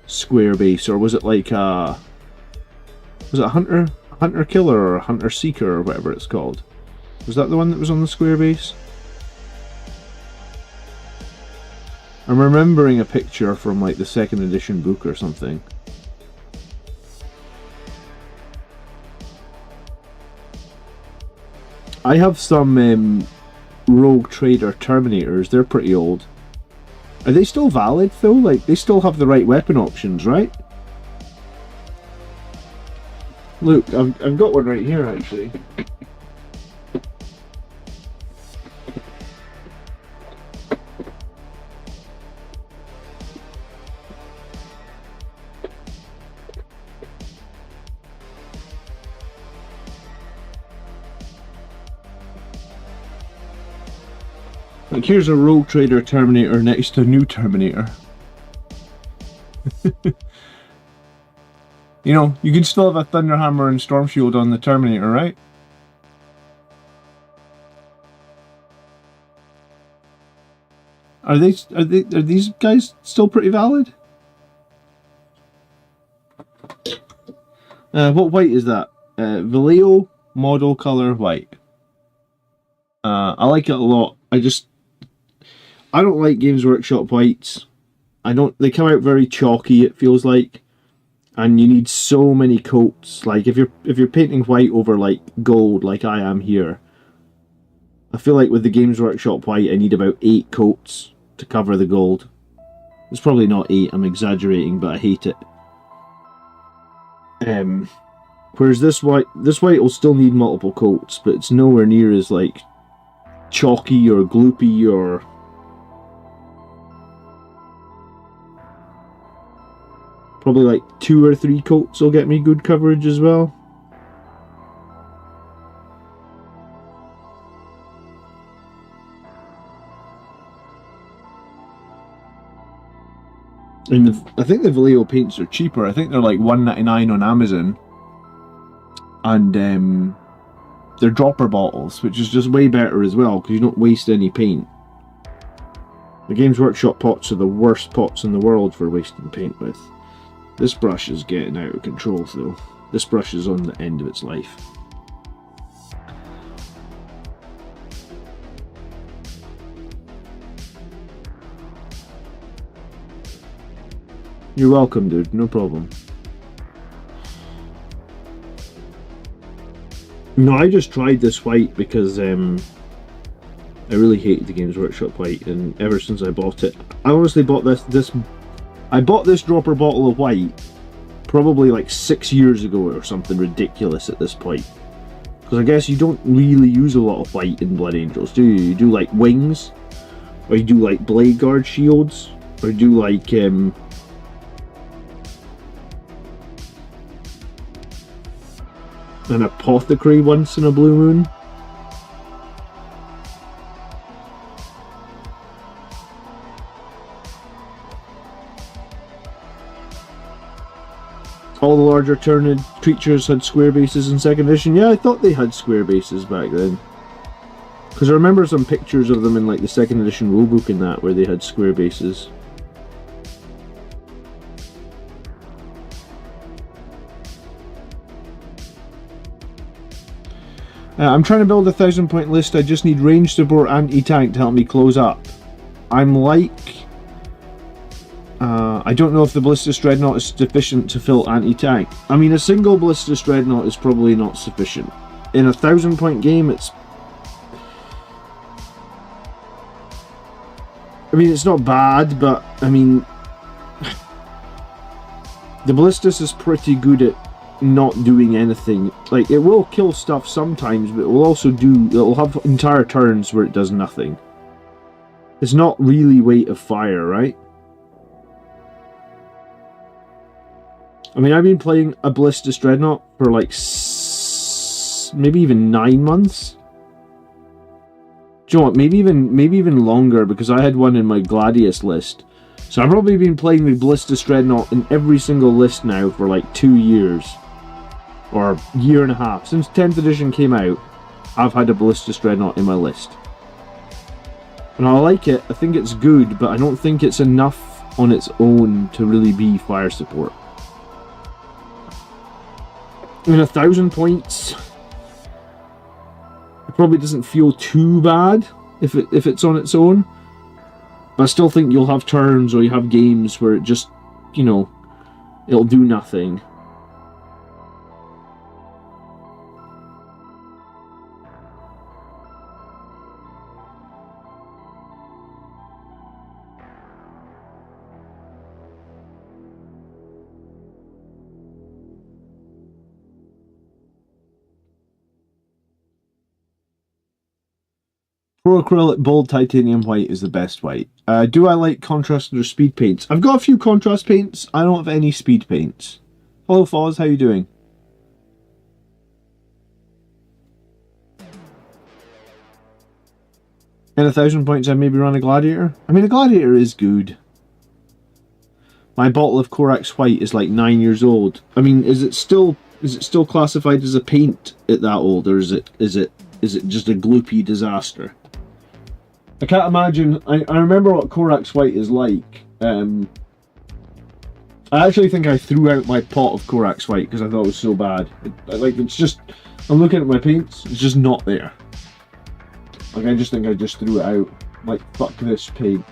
square base, or was it like a... was it a Hunter Killer or a Hunter Seeker or whatever it's called? Was that the one that was on the square base? I'm remembering a picture from like the 2nd edition book or something. I have some Rogue Trader Terminators, they're pretty old. Are they still valid though? Like, they still have the right weapon options, right? Look, I've got one right here actually. Like, here's a Rogue Trader Terminator next to a new Terminator. You know, you can still have a Thunderhammer and Storm Shield on the Terminator, right? Are these guys still pretty valid? What white is that? Vallejo model color white. I like it a lot. I don't like Games Workshop whites. They come out very chalky, it feels like. And you need so many coats. Like if you're painting white over like gold like I am here, I feel like with the Games Workshop white I need about 8 coats to cover the gold. It's probably not 8, I'm exaggerating, but I hate it. Whereas this white will still need multiple coats, but it's nowhere near as like chalky or gloopy or... Probably like 2 or 3 coats will get me good coverage as well. And I think the Vallejo paints are cheaper. I think they're like $1.99 on Amazon. And they're dropper bottles, which is just way better as well, because you don't waste any paint. The Games Workshop pots are the worst pots in the world for wasting paint with. This brush is getting out of control though. This brush is on the end of its life. You're welcome, dude, no problem. No, I just tried this white because I really hated the Games Workshop white, and ever since I bought it, I honestly bought I bought this dropper bottle of white probably like 6 years ago or something ridiculous at this point. Because I guess you don't really use a lot of white in Blood Angels, do you? You do like wings, or you do like blade guard shields, or you do like an apothecary once in a blue moon. All the larger turned creatures had square bases in 2nd edition. Yeah, I thought they had square bases back then. Because I remember some pictures of them in like the 2nd edition rulebook and that, where they had square bases. I'm trying to build a 1,000-point list. I just need range support and E-tank to help me close up. I'm like... I don't know if the Ballistus Dreadnought is sufficient to fill anti-tank. I mean, a single Ballistus Dreadnought is probably not sufficient. In a 1,000-point game, it's... I mean, it's not bad, but, I mean... the Ballistus is pretty good at not doing anything. Like, it will kill stuff sometimes, but it will also do... It'll have entire turns where it does nothing. It's not really weight of fire, right? I mean, I've been playing a Ballistus Dreadnought for like maybe even 9 months. Do you know what? Maybe even longer, because I had one in my Gladius list. So I've probably been playing the Ballistus Dreadnought in every single list now for like 2 years. Or a year and a half. Since 10th edition came out, I've had a Ballistus Dreadnought in my list. And I like it, I think it's good, but I don't think it's enough on its own to really be fire support. I mean, 1,000 points, it probably doesn't feel too bad if it's on its own. But I still think you'll have turns, or you have games where it just, you know, it'll do nothing. Pro acrylic bold titanium white is the best white. Do I like contrast or speed paints? I've got a few contrast paints. I don't have any speed paints. Hello Foz, how you doing? In 1,000 points I maybe run a Gladiator. I mean, a Gladiator is good. My bottle of Corax White is like 9 years old. I mean, is it still classified as a paint at that old, or is it just a gloopy disaster? I can't imagine. I remember what Corax White is like. I actually think I threw out my pot of Corax White because I thought it was so bad. It's just, I'm looking at my paints, it's just not there. Like, I just think I just threw it out. Like, fuck this paint.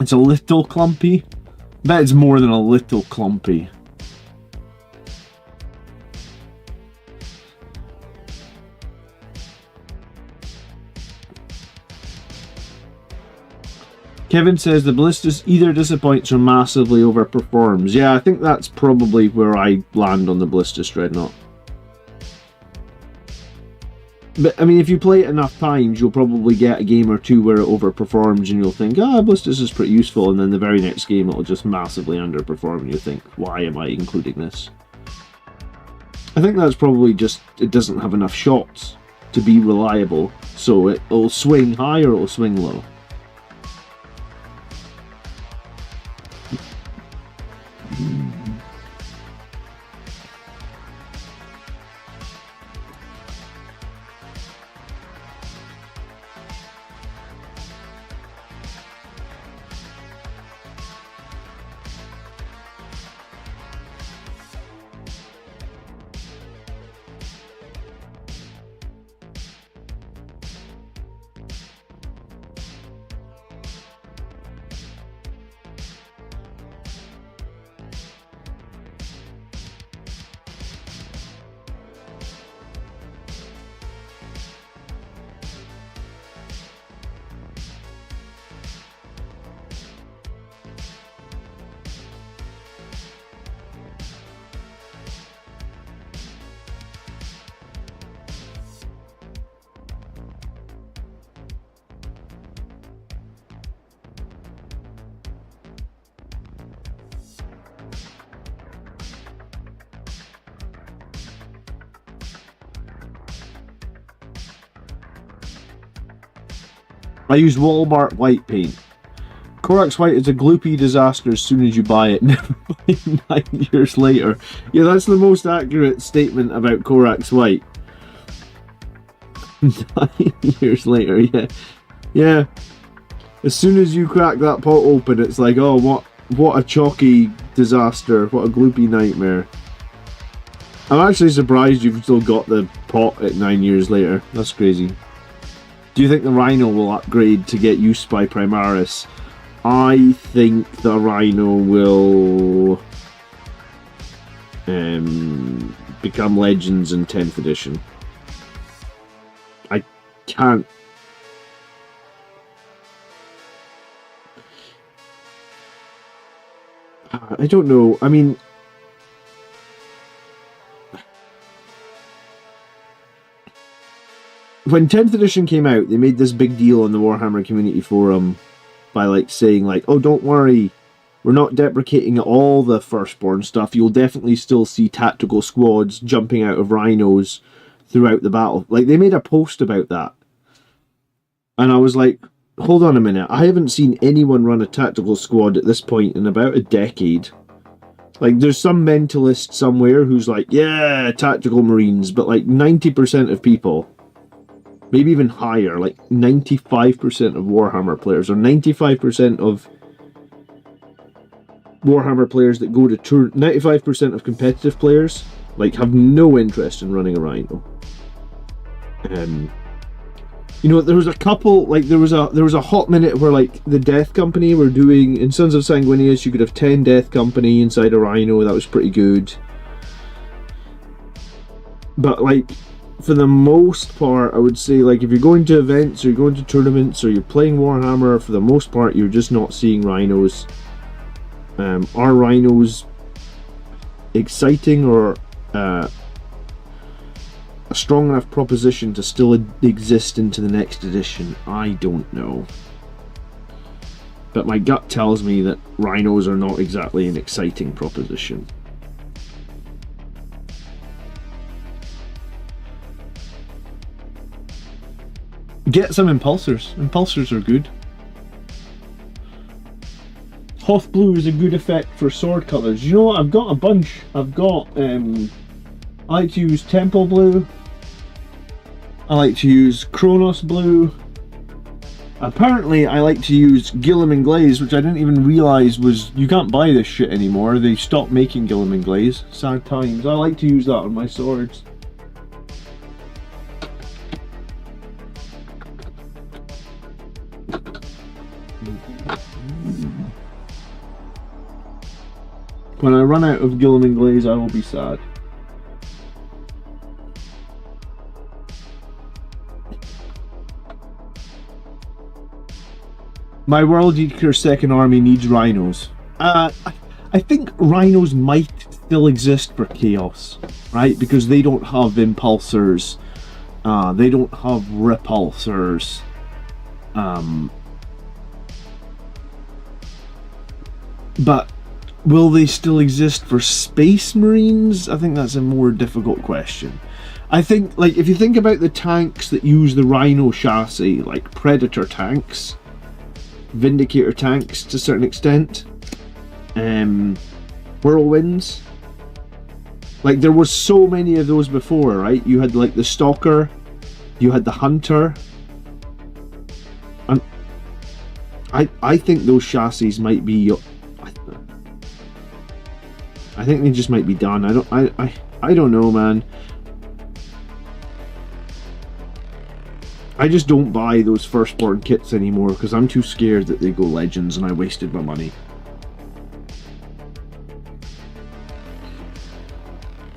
It's a little clumpy. I bet it's more than a little clumpy. Kevin says the Ballistus either disappoints or massively overperforms. Yeah, I think that's probably where I land on the Ballistus Dreadnought. But, I mean, if you play it enough times, you'll probably get a game or two where it overperforms and you'll think, ah, Ballistus is pretty useful, and then the very next game it'll just massively underperform and you'll think, why am I including this? I think that's probably just it doesn't have enough shots to be reliable, so it'll swing high or it'll swing low. I use Walmart white paint. Corax white is a gloopy disaster as soon as you buy it, never mind 9 years later. Yeah, that's the most accurate statement about Corax white. 9 years later, yeah. Yeah. As soon as you crack that pot open, it's like, oh, what a chalky disaster, what a gloopy nightmare. I'm actually surprised you've still got the pot at 9 years later. That's crazy. Do you think the Rhino will upgrade to get used by Primaris? I think the Rhino will become Legends in 10th edition. I can't. I don't know. I mean, when 10th edition came out, they made this big deal on the Warhammer community forum by like saying like, oh, don't worry, we're not deprecating all the Firstborn stuff. You'll definitely still see tactical squads jumping out of rhinos throughout the battle. Like, they made a post about that. And I was like, hold on a minute, I haven't seen anyone run a tactical squad at this point in about a decade. Like, there's some mentalist somewhere who's like, yeah, tactical marines, but like 90% of people, maybe even higher, like 95% of Warhammer players, or 95% of Warhammer players that go to tour, 95% of competitive players, like, have no interest in running a Rhino. You know, there was a couple, like, there was a hot minute where, like, the Death Company were doing, in Sons of Sanguinius, you could have 10 Death Company inside a Rhino, that was pretty good. But, like, for the most part, I would say, like, if you're going to events, or you're going to tournaments, or you're playing Warhammer, for the most part, you're just not seeing Rhinos. Are Rhinos exciting, or a strong enough proposition to still exist into the next edition? I don't know. But my gut tells me that Rhinos are not exactly an exciting proposition. Get some impulsors. Impulsors are good. Hoth blue is a good effect for sword colours. You know what? I've got a bunch. I've got, I like to use Temple blue. I like to use Kronos blue. Apparently, I like to use Gilliam and Glaze, which I didn't even realise was... You can't buy this shit anymore. They stopped making Gilliam and Glaze. Sad times. I like to use that on my swords. When I run out of Gilliam and Glaze, I will be sad. My World Eater Second Army needs Rhinos. I think Rhinos might still exist for Chaos, right? Because they don't have Impulsors, they don't have Repulsors, but will they still exist for Space Marines? I think that's a more difficult question. I think, like, if you think about the tanks that use the Rhino chassis, like Predator tanks, Vindicator tanks to a certain extent, Whirlwinds, like, there was so many of those before, right? You had, like, the Stalker, you had the Hunter, and I think those chassis might be, I think they just might be done. I don't know, man. I just don't buy those Firstborn kits anymore because I'm too scared that they go Legends and I wasted my money.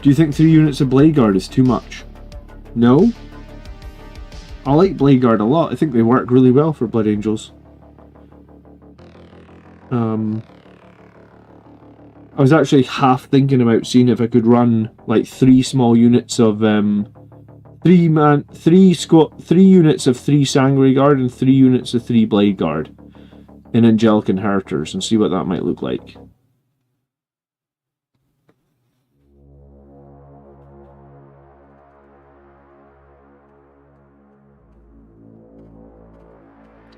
Do you think 3 units of Blade Guard is too much? No. I like Blade Guard a lot. I think they work really well for Blood Angels. I was actually half thinking about seeing if I could run like 3 small units of 3 units of 3 Sanguinary Guard and 3 units of 3 Blade Guard in Angelic Inheritors and see what that might look like.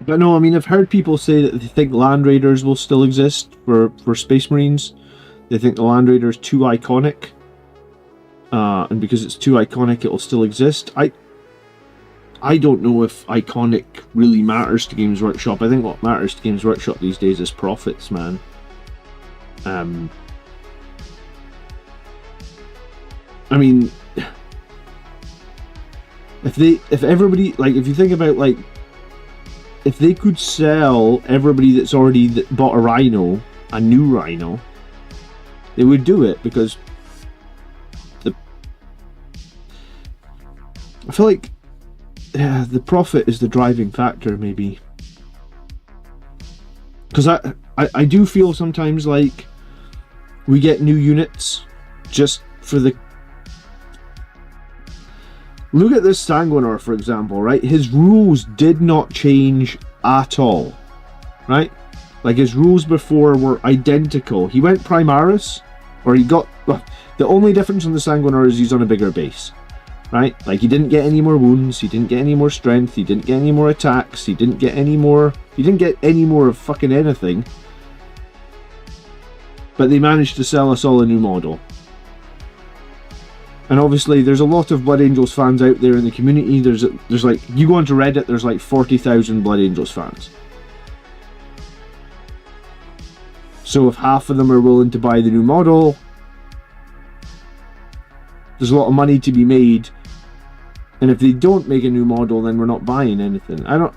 But no, I mean, I've heard people say that they think Land Raiders will still exist for Space Marines. They think the Land Raider is too iconic. And because it's too iconic, it will still exist. I don't know if iconic really matters to Games Workshop. I think what matters to Games Workshop these days is profits, man. I mean, if everybody, like, if you think about, like, if they could sell everybody that's already bought a Rhino, a new Rhino, they would do it because I feel like the profit is the driving factor, maybe. Because I do feel sometimes like we get new units just for the... Look at this Sanguinius, for example, right? His rules did not change at all, right? Like, his rules before were identical. He went Primaris, or he got... Well, the only difference in the Sanguinius is he's on a bigger base, right? Like, he didn't get any more wounds, he didn't get any more strength, he didn't get any more attacks, he didn't get any more... He didn't get any more of fucking anything. But they managed to sell us all a new model. And obviously, there's a lot of Blood Angels fans out there in the community. There's like, you go onto Reddit, there's like 40,000 Blood Angels fans. So if half of them are willing to buy the new model, there's a lot of money to be made. And if they don't make a new model, then we're not buying anything. I don't.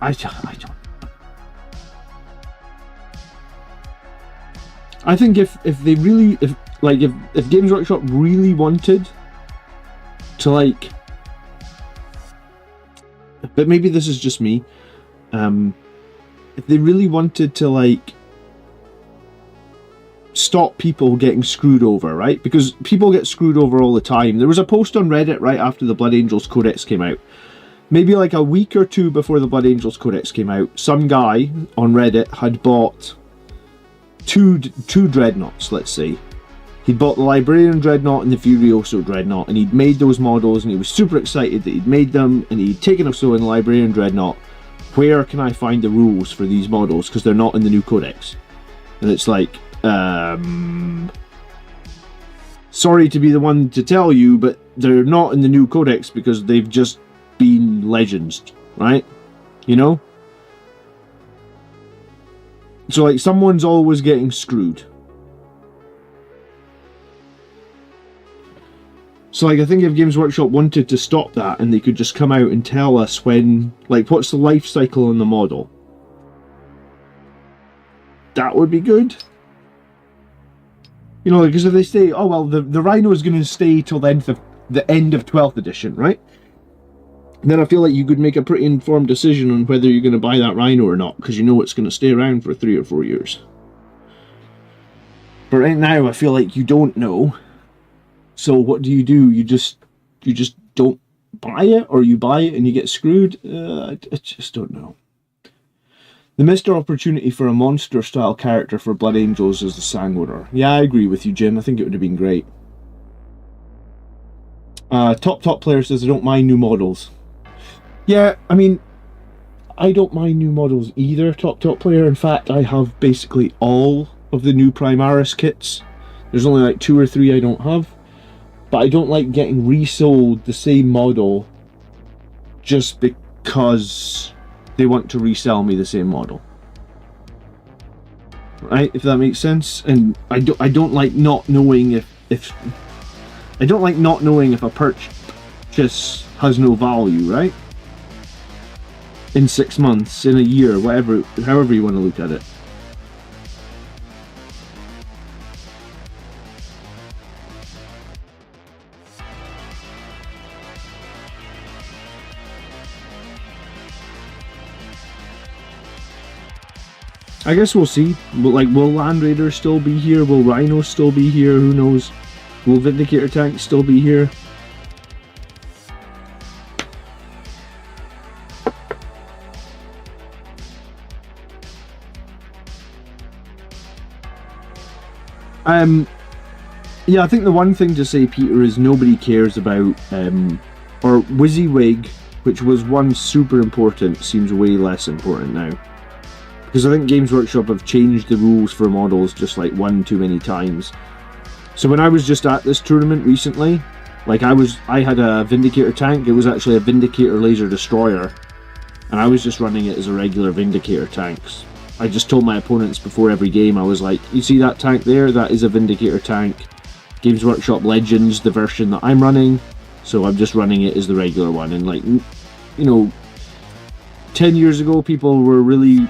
I think if they really, if Games Workshop really wanted to, like, but maybe this is just me, if they really wanted to, like, stop people getting screwed over, right? Because people get screwed over all the time. There was a post on Reddit right after the Blood Angels Codex came out, maybe like a week or two before the Blood Angels Codex came out. Some guy on Reddit had bought two dreadnoughts, let's say. He'd bought the Librarian Dreadnought and the Furioso Dreadnought, and he'd made those models, and he was super excited that he'd made them, and he'd taken us so in the Librarian Dreadnought. Where can I find the rules for these models? Because they're not in the new codex. And it's like, sorry to be the one to tell you, but they're not in the new codex because they've just been legends, right? You know? So, like, someone's always getting screwed. So, like, I think if Games Workshop wanted to stop that, and they could just come out and tell us when, like, what's the life cycle on the model, that would be good. You know, because if they say, oh, well, the Rhino is going to stay till the end of 12th edition, right? Then I feel like you could make a pretty informed decision on whether you're going to buy that Rhino or not, because you know it's going to stay around for 3 or 4 years. But right now, I feel like you don't know. So what do? You just don't buy it, or you buy it and you get screwed? I just don't know. The missed opportunity for a monster-style character for Blood Angels is the Sanguinius. Yeah, I agree with you, Jim. I think it would have been great. Top player says, I don't mind new models. Yeah, I mean, I don't mind new models either, top player. In fact, I have basically all of the new Primaris kits. There's only like 2 or 3 I don't have. But I don't like getting resold the same model just because they want to resell me the same model. Right, if that makes sense. And I don't like not knowing if I don't like not knowing if a purchase has no value, right? In 6 months, in a year, whatever, however you want to look at it. I guess we'll see. But like, will Land Raiders still be here? Will Rhinos still be here? Who knows? Will Vindicator tanks still be here? Yeah, I think the one thing to say, Peter, is nobody cares about, or WYSIWYG, which was once super important, seems way less important now. Because I think Games Workshop have changed the rules for models just like one too many times. So when I was just at this tournament recently, like I had a Vindicator tank. It was actually a Vindicator laser destroyer, and I was just running it as a regular Vindicator tanks. I just told my opponents before every game, I was like, you see that tank there? That is a Vindicator tank. Games Workshop Legends, the version that I'm running, so I'm just running it as the regular one. And like, you know, 10 years ago people were really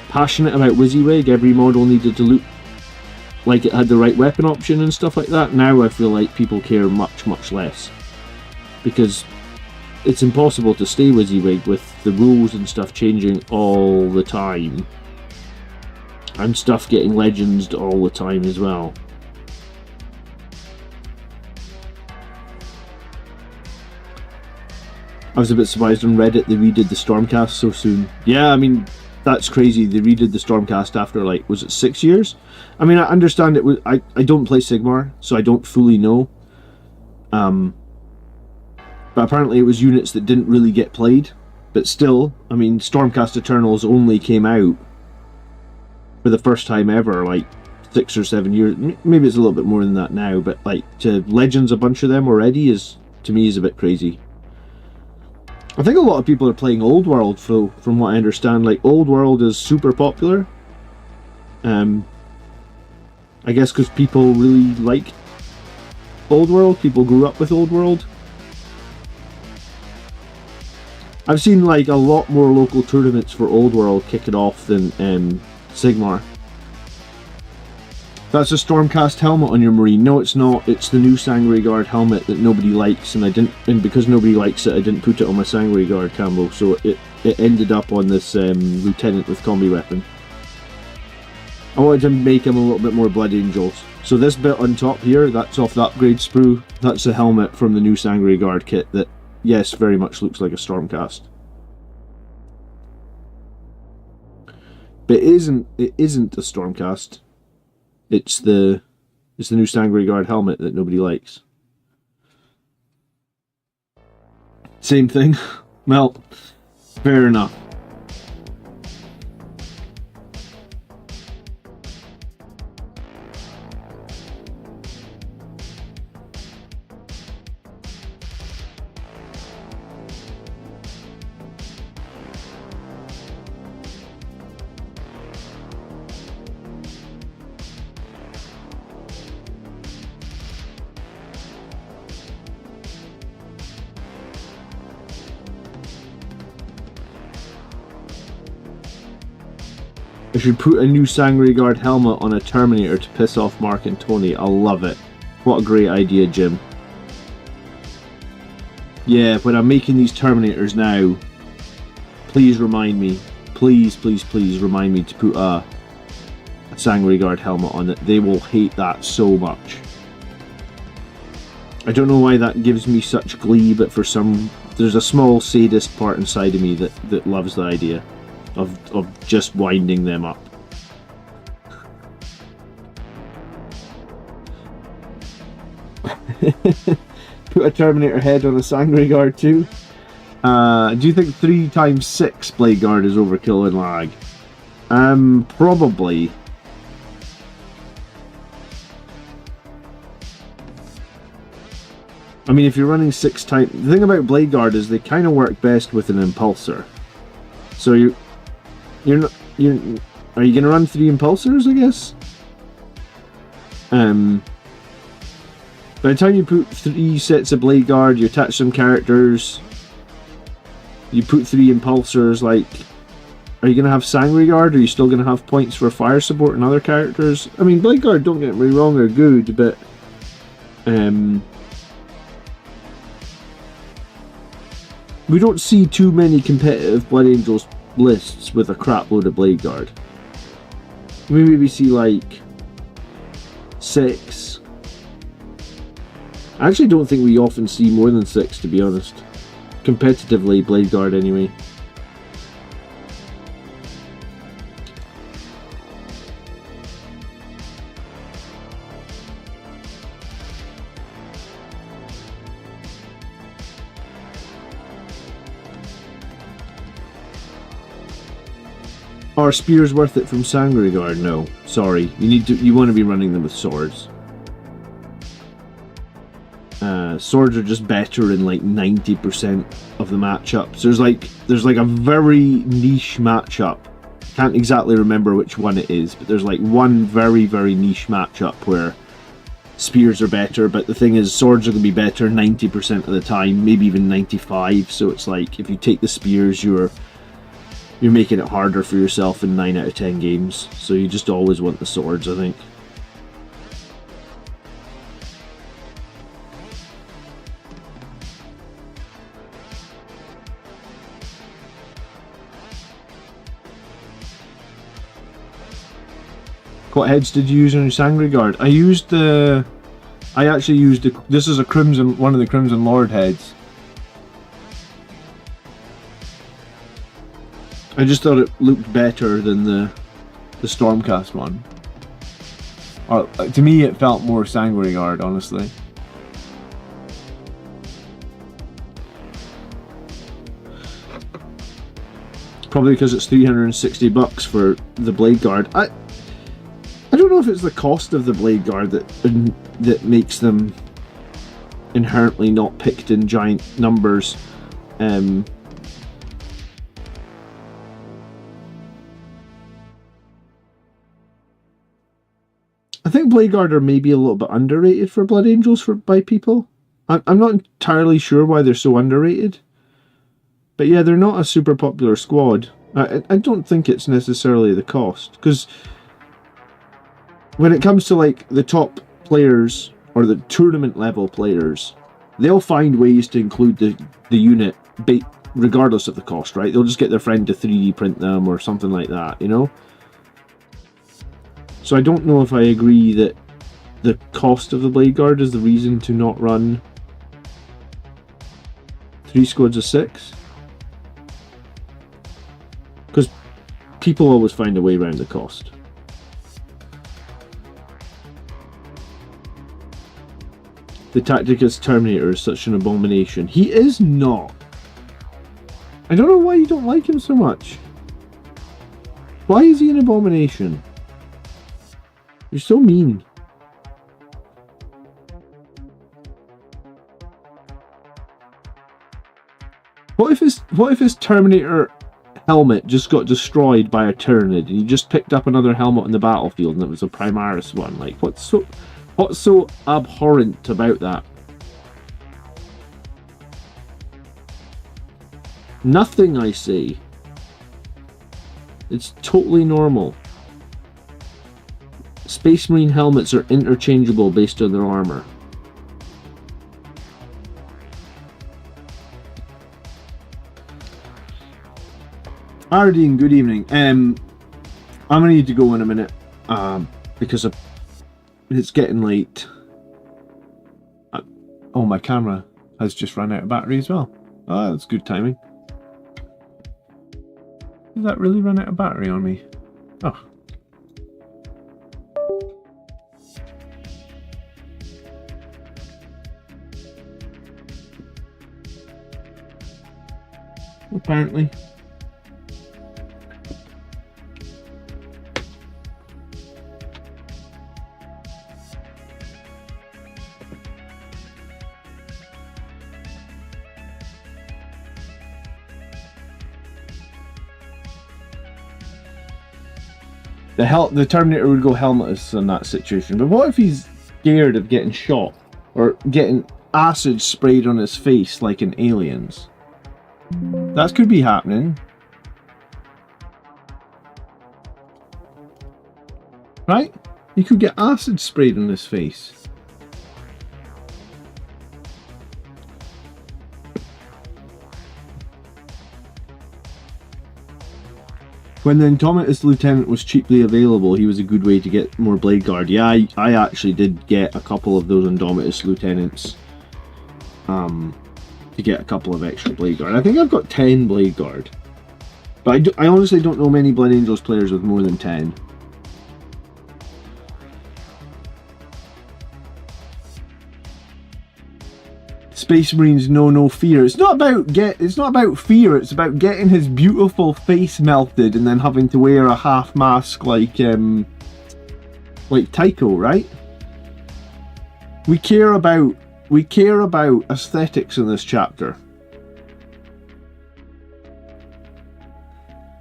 passionate about WYSIWYG. Every model needed to look like it had the right weapon option and stuff like that. Now I feel like people care much less, because it's impossible to stay WYSIWYG with the rules and stuff changing all the time, and stuff getting legends all the time as well. I was a bit surprised on Reddit they redid the Stormcast so soon. Yeah, I mean, that's crazy. They redid the Stormcast after, like, was it 6 years? I mean, I understand it was... I don't play Sigmar, so I don't fully know. But apparently it was units that didn't really get played. But still, I mean, Stormcast Eternals only came out for the first time ever, like, 6 or 7 years. Maybe it's a little bit more than that now, but, like, to Legends a bunch of them already is, to me, is a bit crazy. I think a lot of people are playing Old World, from what I understand. Like, Old World is super popular. I guess because people really like Old World. People grew up with Old World. I've seen like a lot more local tournaments for Old World kicking off than Sigmar. That's a Stormcast helmet on your Marine. No, it's not. It's the new Sangre Guard helmet that nobody likes, and because nobody likes it, I didn't put it on my Sangre Guard combo, so it ended up on this Lieutenant with combi weapon. I wanted to make him a little bit more Blood Angels. So this bit on top here, that's off the upgrade sprue. That's a helmet from the new Sangre Guard kit that, yes, very much looks like a Stormcast. But it isn't a Stormcast. It's the new Sangre Guard helmet that nobody likes. Same thing. Well, fair enough. I should put a new Sangre Guard helmet on a Terminator to piss off Mark and Tony. I love it. What a great idea, Jim. Yeah, when I'm making these Terminators now, please remind me. Please remind me to put a Sangre Guard helmet on it. They will hate that so much. I don't know why that gives me such glee, but for some there's a small sadist part inside of me that loves the idea of just winding them up. Put a Terminator head on a Sangre Guard too. Do you think 3x6 Blade Guard is overkill in lag? Probably. I mean, if you're running 6 times, the thing about Blade Guard is they kind of work best with an impulsor. So are you gonna run 3 impulsors? I guess. By the time you put 3 sets of Blade Guard, you attach some characters. You put 3 impulsors. Like, are you gonna have Sangre Guard? Or are you still gonna have points for fire support and other characters? I mean, Blade Guard, don't get me wrong, are good, but we don't see too many competitive Blood Angels lists with a crap load of Blade Guard. Maybe we see like 6. I actually don't think we often see more than 6, to be honest. Competitively, Blade Guard anyway. Are spears worth it from Sangre Guard? No, sorry. You want to be running them with swords. Swords are just better in like 90% of the matchups. There's like a very niche matchup. Can't exactly remember which one it is, but there's like one very, very niche matchup where spears are better, but the thing is, swords are going to be better 90% of the time, maybe even 95%. So it's like, if you take the spears, you're making it harder for yourself in 9 out of 10 games. So you just always want the swords, I think. What heads did you use on your Sangre Guard? I actually used this is one of the Crimson Lord heads. I just thought it looked better than the Stormcast one. Or, to me, it felt more Sangre Guard, honestly. Probably because it's $360 for the Blade Guard. I don't know if it's the cost of the Blade Guard that makes them inherently not picked in giant numbers. I think Blade Guard are maybe a little bit underrated for Blood Angels by people. I'm not entirely sure why they're so underrated. But yeah, they're not a super popular squad. I don't think it's necessarily the cost, because when it comes to like the top players or the tournament level players, they'll find ways to include the unit regardless of the cost, right? They'll just get their friend to 3D print them or something like that, you know? So I don't know if I agree that the cost of the Blade Guard is the reason to not run 3 squads of 6. Because people always find a way around the cost. The Tacticus Terminator is such an abomination. He is not. I don't know why you don't like him so much. Why is he an abomination? You're so mean. What if his Terminator helmet just got destroyed by a Tyranid and you just picked up another helmet on the battlefield and it was a Primaris one? Like, what's so abhorrent about that? Nothing, I say. It's totally normal. Space Marine helmets are interchangeable based on their armor. Ardeen, good evening. I'm gonna need to go in a minute because it's getting late. Oh, my camera has just run out of battery as well. Ah, that's good timing. Did that really run out of battery on me? Oh. Apparently. The Terminator would go helmetless in that situation, but what if he's scared of getting shot or getting acid sprayed on his face like in Aliens? That could be happening. Right? He could get acid sprayed on his face. When the Indomitus Lieutenant was cheaply available, he was a good way to get more Blade Guard. Yeah, I actually did get a couple of those Indomitus Lieutenants. To get a couple of extra Blade Guard. I think I've got 10 Blade Guard. But I honestly don't know many Blood Angels players with more than 10. Space Marines know no fear. It's not about fear, it's about getting his beautiful face melted and then having to wear a half mask like Tycho, right? We care about aesthetics in this chapter.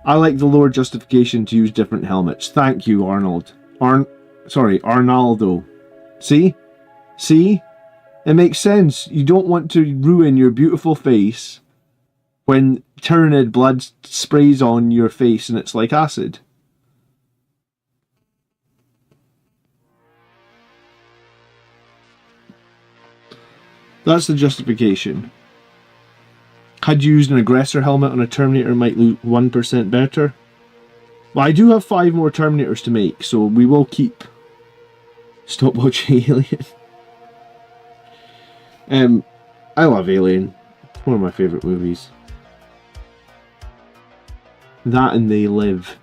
I like the lower justification to use different helmets. Thank you, Arnold. Arnaldo. See? It makes sense. You don't want to ruin your beautiful face when Tyranid blood sprays on your face and it's like acid. That's the justification. Had you used an aggressor helmet on a Terminator, it might look 1% better. Well, I do have 5 more Terminators to make, so we will keep. Stop watching Alien. I love Alien. It's one of my favourite movies. That and They Live.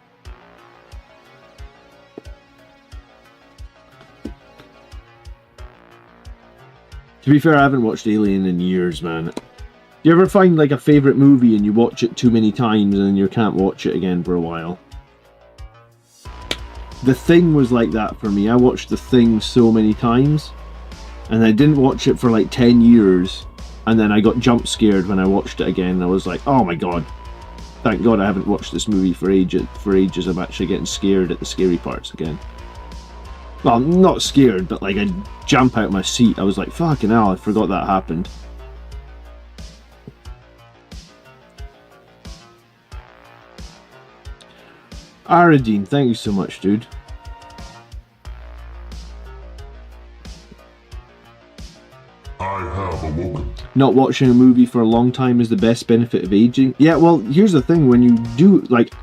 To be fair, I haven't watched Alien in years, man. Do you ever find like a favourite movie and you watch it too many times and then you can't watch it again for a while? The Thing was like that for me. I watched The Thing so many times and I didn't watch it for like 10 years and then I got jump scared when I watched it again. I was like, oh my god, thank god I haven't watched this movie for ages. I'm actually getting scared at the scary parts again. Well, I'm not scared, but like I'd jump out my seat. I was like, fucking hell, I forgot that happened. Aradine, thank you so much, dude. I have awoken. Not watching a movie for a long time is the best benefit of aging. Yeah, well, here's the thing, when you do, like,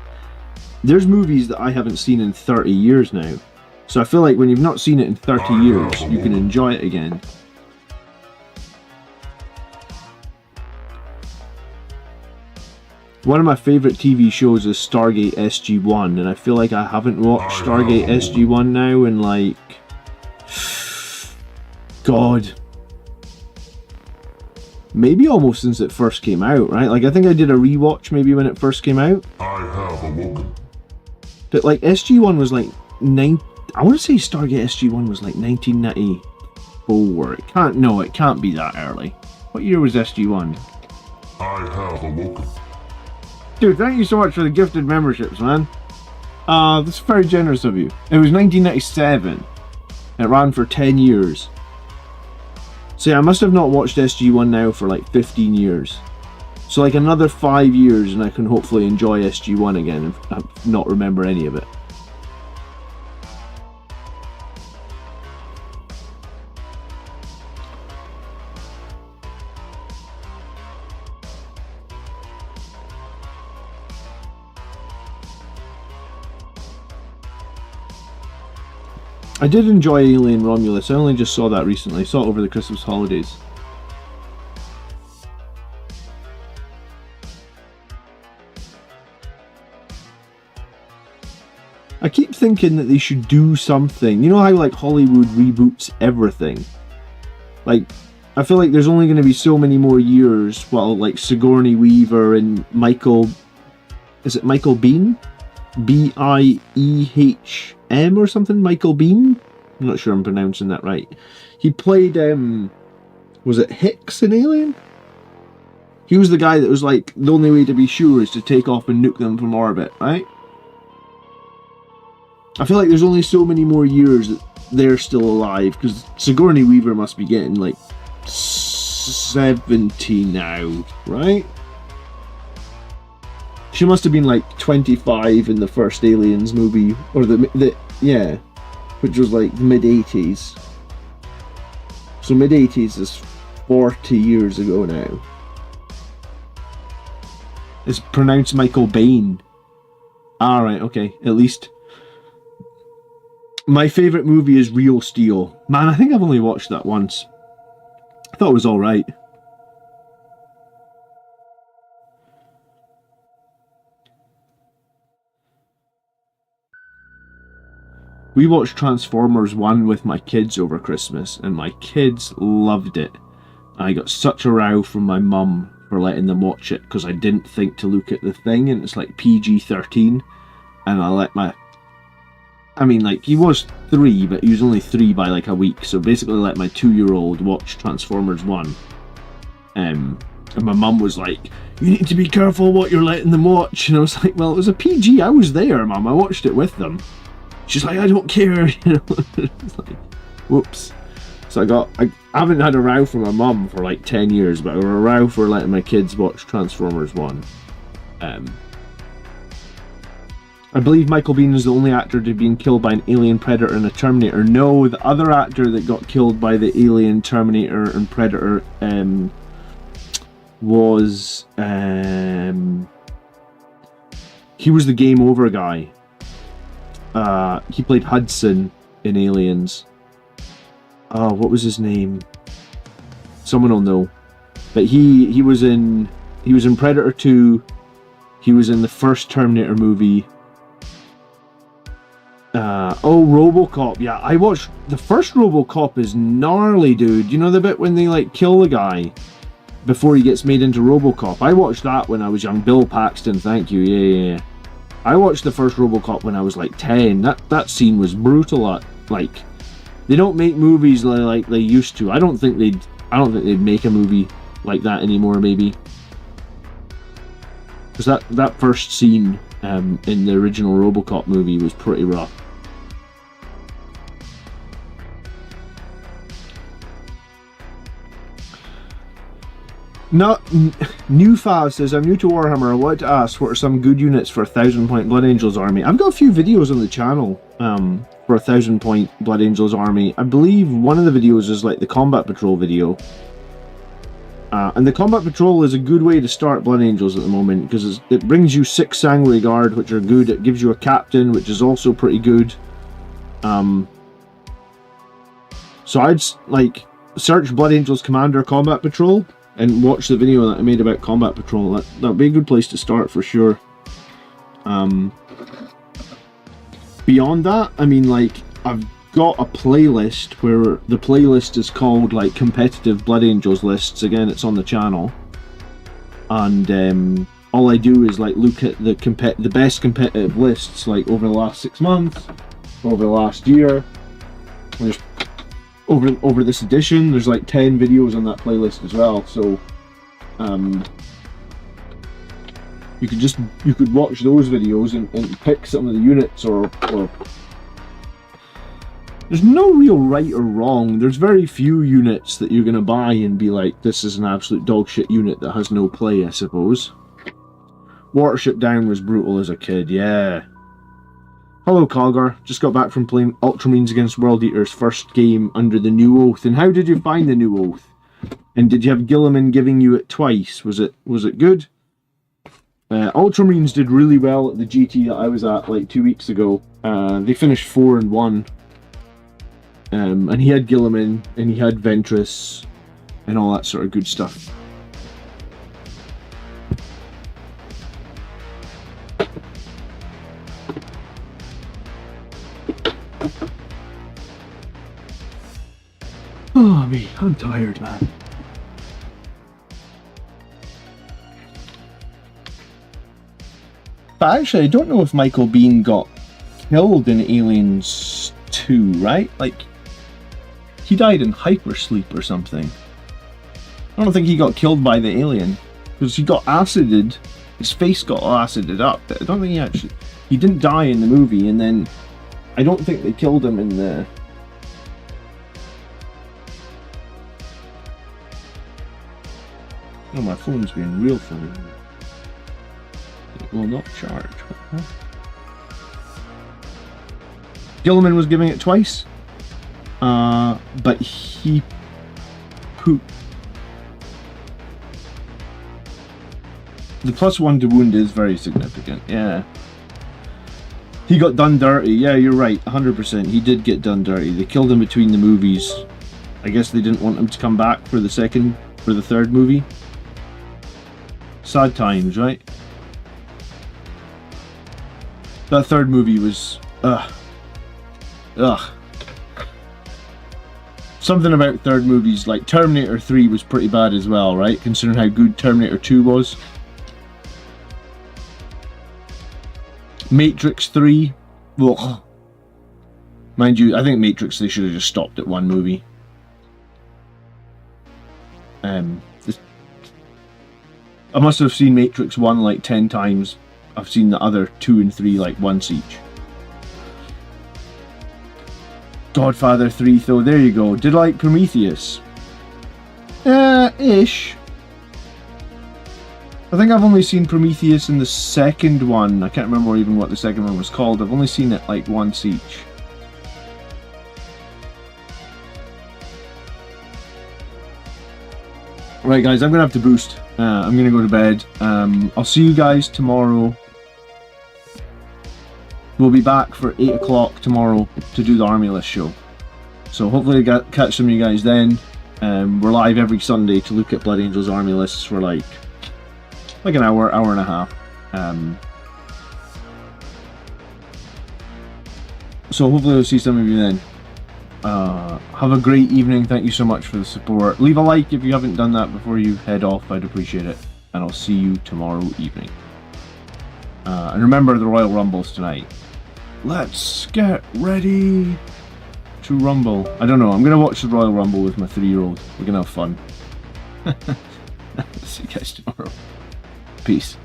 there's movies that I haven't seen in 30 years now. So I feel like when you've not seen it in 30 years, you can enjoy it again. One of my favourite TV shows is Stargate SG-1, and I feel like I haven't watched Stargate SG-1 now in like... God. Maybe almost since it first came out, right? Like I think I did a rewatch maybe when it first came out. I have awoken. But like SG-1 was like... I want to say Stargate SG-1 was like 1994. It can't be that early. What year was SG-1? I have awoken. Dude, thank you so much for the gifted memberships, man. That's very generous of you. It was 1997. It ran for 10 years. So yeah, I must have not watched SG-1 now for like 15 years. So like another 5 years and I can hopefully enjoy SG-1 again and not remember any of it. I did enjoy Alien Romulus. I only just saw that recently. I saw it over the Christmas holidays. I keep thinking that they should do something. You know how like Hollywood reboots everything? Like, I feel like there's only going to be so many more years while like Sigourney Weaver and Michael... Is it Michael Biehn? B-I-E-H-M or something? Michael Biehn? I'm not sure I'm pronouncing that right. He played, was it Hicks in Alien? He was the guy that was like, the only way to be sure is to take off and nuke them from orbit, right? I feel like there's only so many more years that they're still alive, because Sigourney Weaver must be getting like 70 now, right? She must have been like 25 in the first Aliens movie, or yeah, which was like the mid-80s. So mid-80s is 40 years ago now. It's pronounced Michael Biehn. Alright, okay, at least. My favourite movie is Real Steel. Man, I think I've only watched that once. I thought it was alright. We watched Transformers 1 with my kids over Christmas, and my kids loved it. I got such a row from my mum for letting them watch it, because I didn't think to look at the thing, and it's like PG-13, and I let my... I mean, like, he was 3, but he was only 3 by like a week, so basically let my 2-year-old watch Transformers 1. And my mum was like, you need to be careful what you're letting them watch, and I was like, well, it was a PG, I was there, Mum, I watched it with them. She's like, I don't care, you know. It's like, whoops. So I haven't had a row from my mum for like 10 years, but I got a row for letting my kids watch Transformers 1. I believe Michael Biehn is the only actor to have been killed by an alien, Predator, and a Terminator. No, the other actor that got killed by the alien, Terminator, and Predator was... he was the Game Over guy. He played Hudson in Aliens. Oh, what was his name? Someone will know. But he was in Predator 2. He was in the first Terminator movie. RoboCop. Yeah, I watched the first RoboCop. Is gnarly, dude. You know the bit when they like kill the guy before he gets made into RoboCop? I watched that when I was young. Bill Paxton, thank you. Yeah. I watched the first RoboCop when I was like 10. That scene was brutal. Like, they don't make movies like they used to. I don't think they'd make a movie like that anymore. Maybe because that first scene in the original RoboCop movie was pretty rough. New Fav says, I'm new to Warhammer. I wanted to ask, what are some good units for a 1000-point Blood Angels army? I've got a few videos on the channel for a 1000-point Blood Angels army. I believe one of the videos is like the Combat Patrol video. And the Combat Patrol is a good way to start Blood Angels at the moment, because it brings you 6 Sanguinary Guard, which are good. It gives you a Captain, which is also pretty good. So I'd like search Blood Angels Commander Combat Patrol and watch the video that I made about Combat Patrol. That'd be a good place to start for sure. Beyond that, I mean, like, I've got a playlist where the playlist is called like competitive Blood Angels lists. Again, it's on the channel, and all I do is like look at the best competitive lists like over the last 6 months, over the last year. There's over this edition, there's like 10 videos on that playlist as well, so you could watch those videos and pick some of the units, or there's no real right or wrong. There's very few units that you're gonna buy and be like, this is an absolute dogshit unit that has no play, I suppose. Watership Down was brutal as a kid, yeah. Hello Calgar, just got back from playing Ultramarines against World Eaters first game under the New Oath. And how did you find the New Oath? And did you have Gilliman giving you it twice? Was it good? Ultramarines did really well at the GT that I was at like 2 weeks ago. They finished 4-1. And he had Gilliman, and he had Ventress, and all that sort of good stuff. Oh, me, I'm tired, man. But actually, I don't know if Michael Biehn got killed in Aliens 2, right? Like, he died in hypersleep or something. I don't think he got killed by the alien, because he got acided. His face got acided up. But I don't think he actually... He didn't die in the movie, and then I don't think they killed him in the... Oh, my phone's being real funny. It will not charge. Gilliman was giving it twice, but he pooped. The +1 to wound is very significant, yeah. He got done dirty, yeah, you're right, 100%. He did get done dirty. They killed him between the movies. I guess they didn't want him to come back for the third movie. Sad times, right? That third movie was... Ugh. Something about third movies, like Terminator 3 was pretty bad as well, right? Considering how good Terminator 2 was. Matrix 3... Ugh. Mind you, I think Matrix, they should have just stopped at one movie. I must have seen Matrix 1 like 10 times. I've seen the other 2 and 3 like once each. Godfather 3 though, there you go. Did I like Prometheus? Ish. I think I've only seen Prometheus in the second one. I can't remember even what the second one was called. I've only seen it like once each. Right guys, I'm going to have to boost. I'm going to go to bed. I'll see you guys tomorrow. We'll be back for 8 o'clock tomorrow to do the Army List show. So hopefully I catch some of you guys then. We're live every Sunday to look at Blood Angels Army Lists for like an hour and a half. So hopefully I'll see some of you then. Have a great evening. Thank you so much for the support. Leave a like if you haven't done that before you head off. I'd appreciate it. And I'll see you tomorrow evening. And remember the Royal Rumbles tonight. Let's get ready to rumble. I don't know. I'm going to watch the Royal Rumble with my 3-year-old. We're going to have fun. See you guys tomorrow. Peace.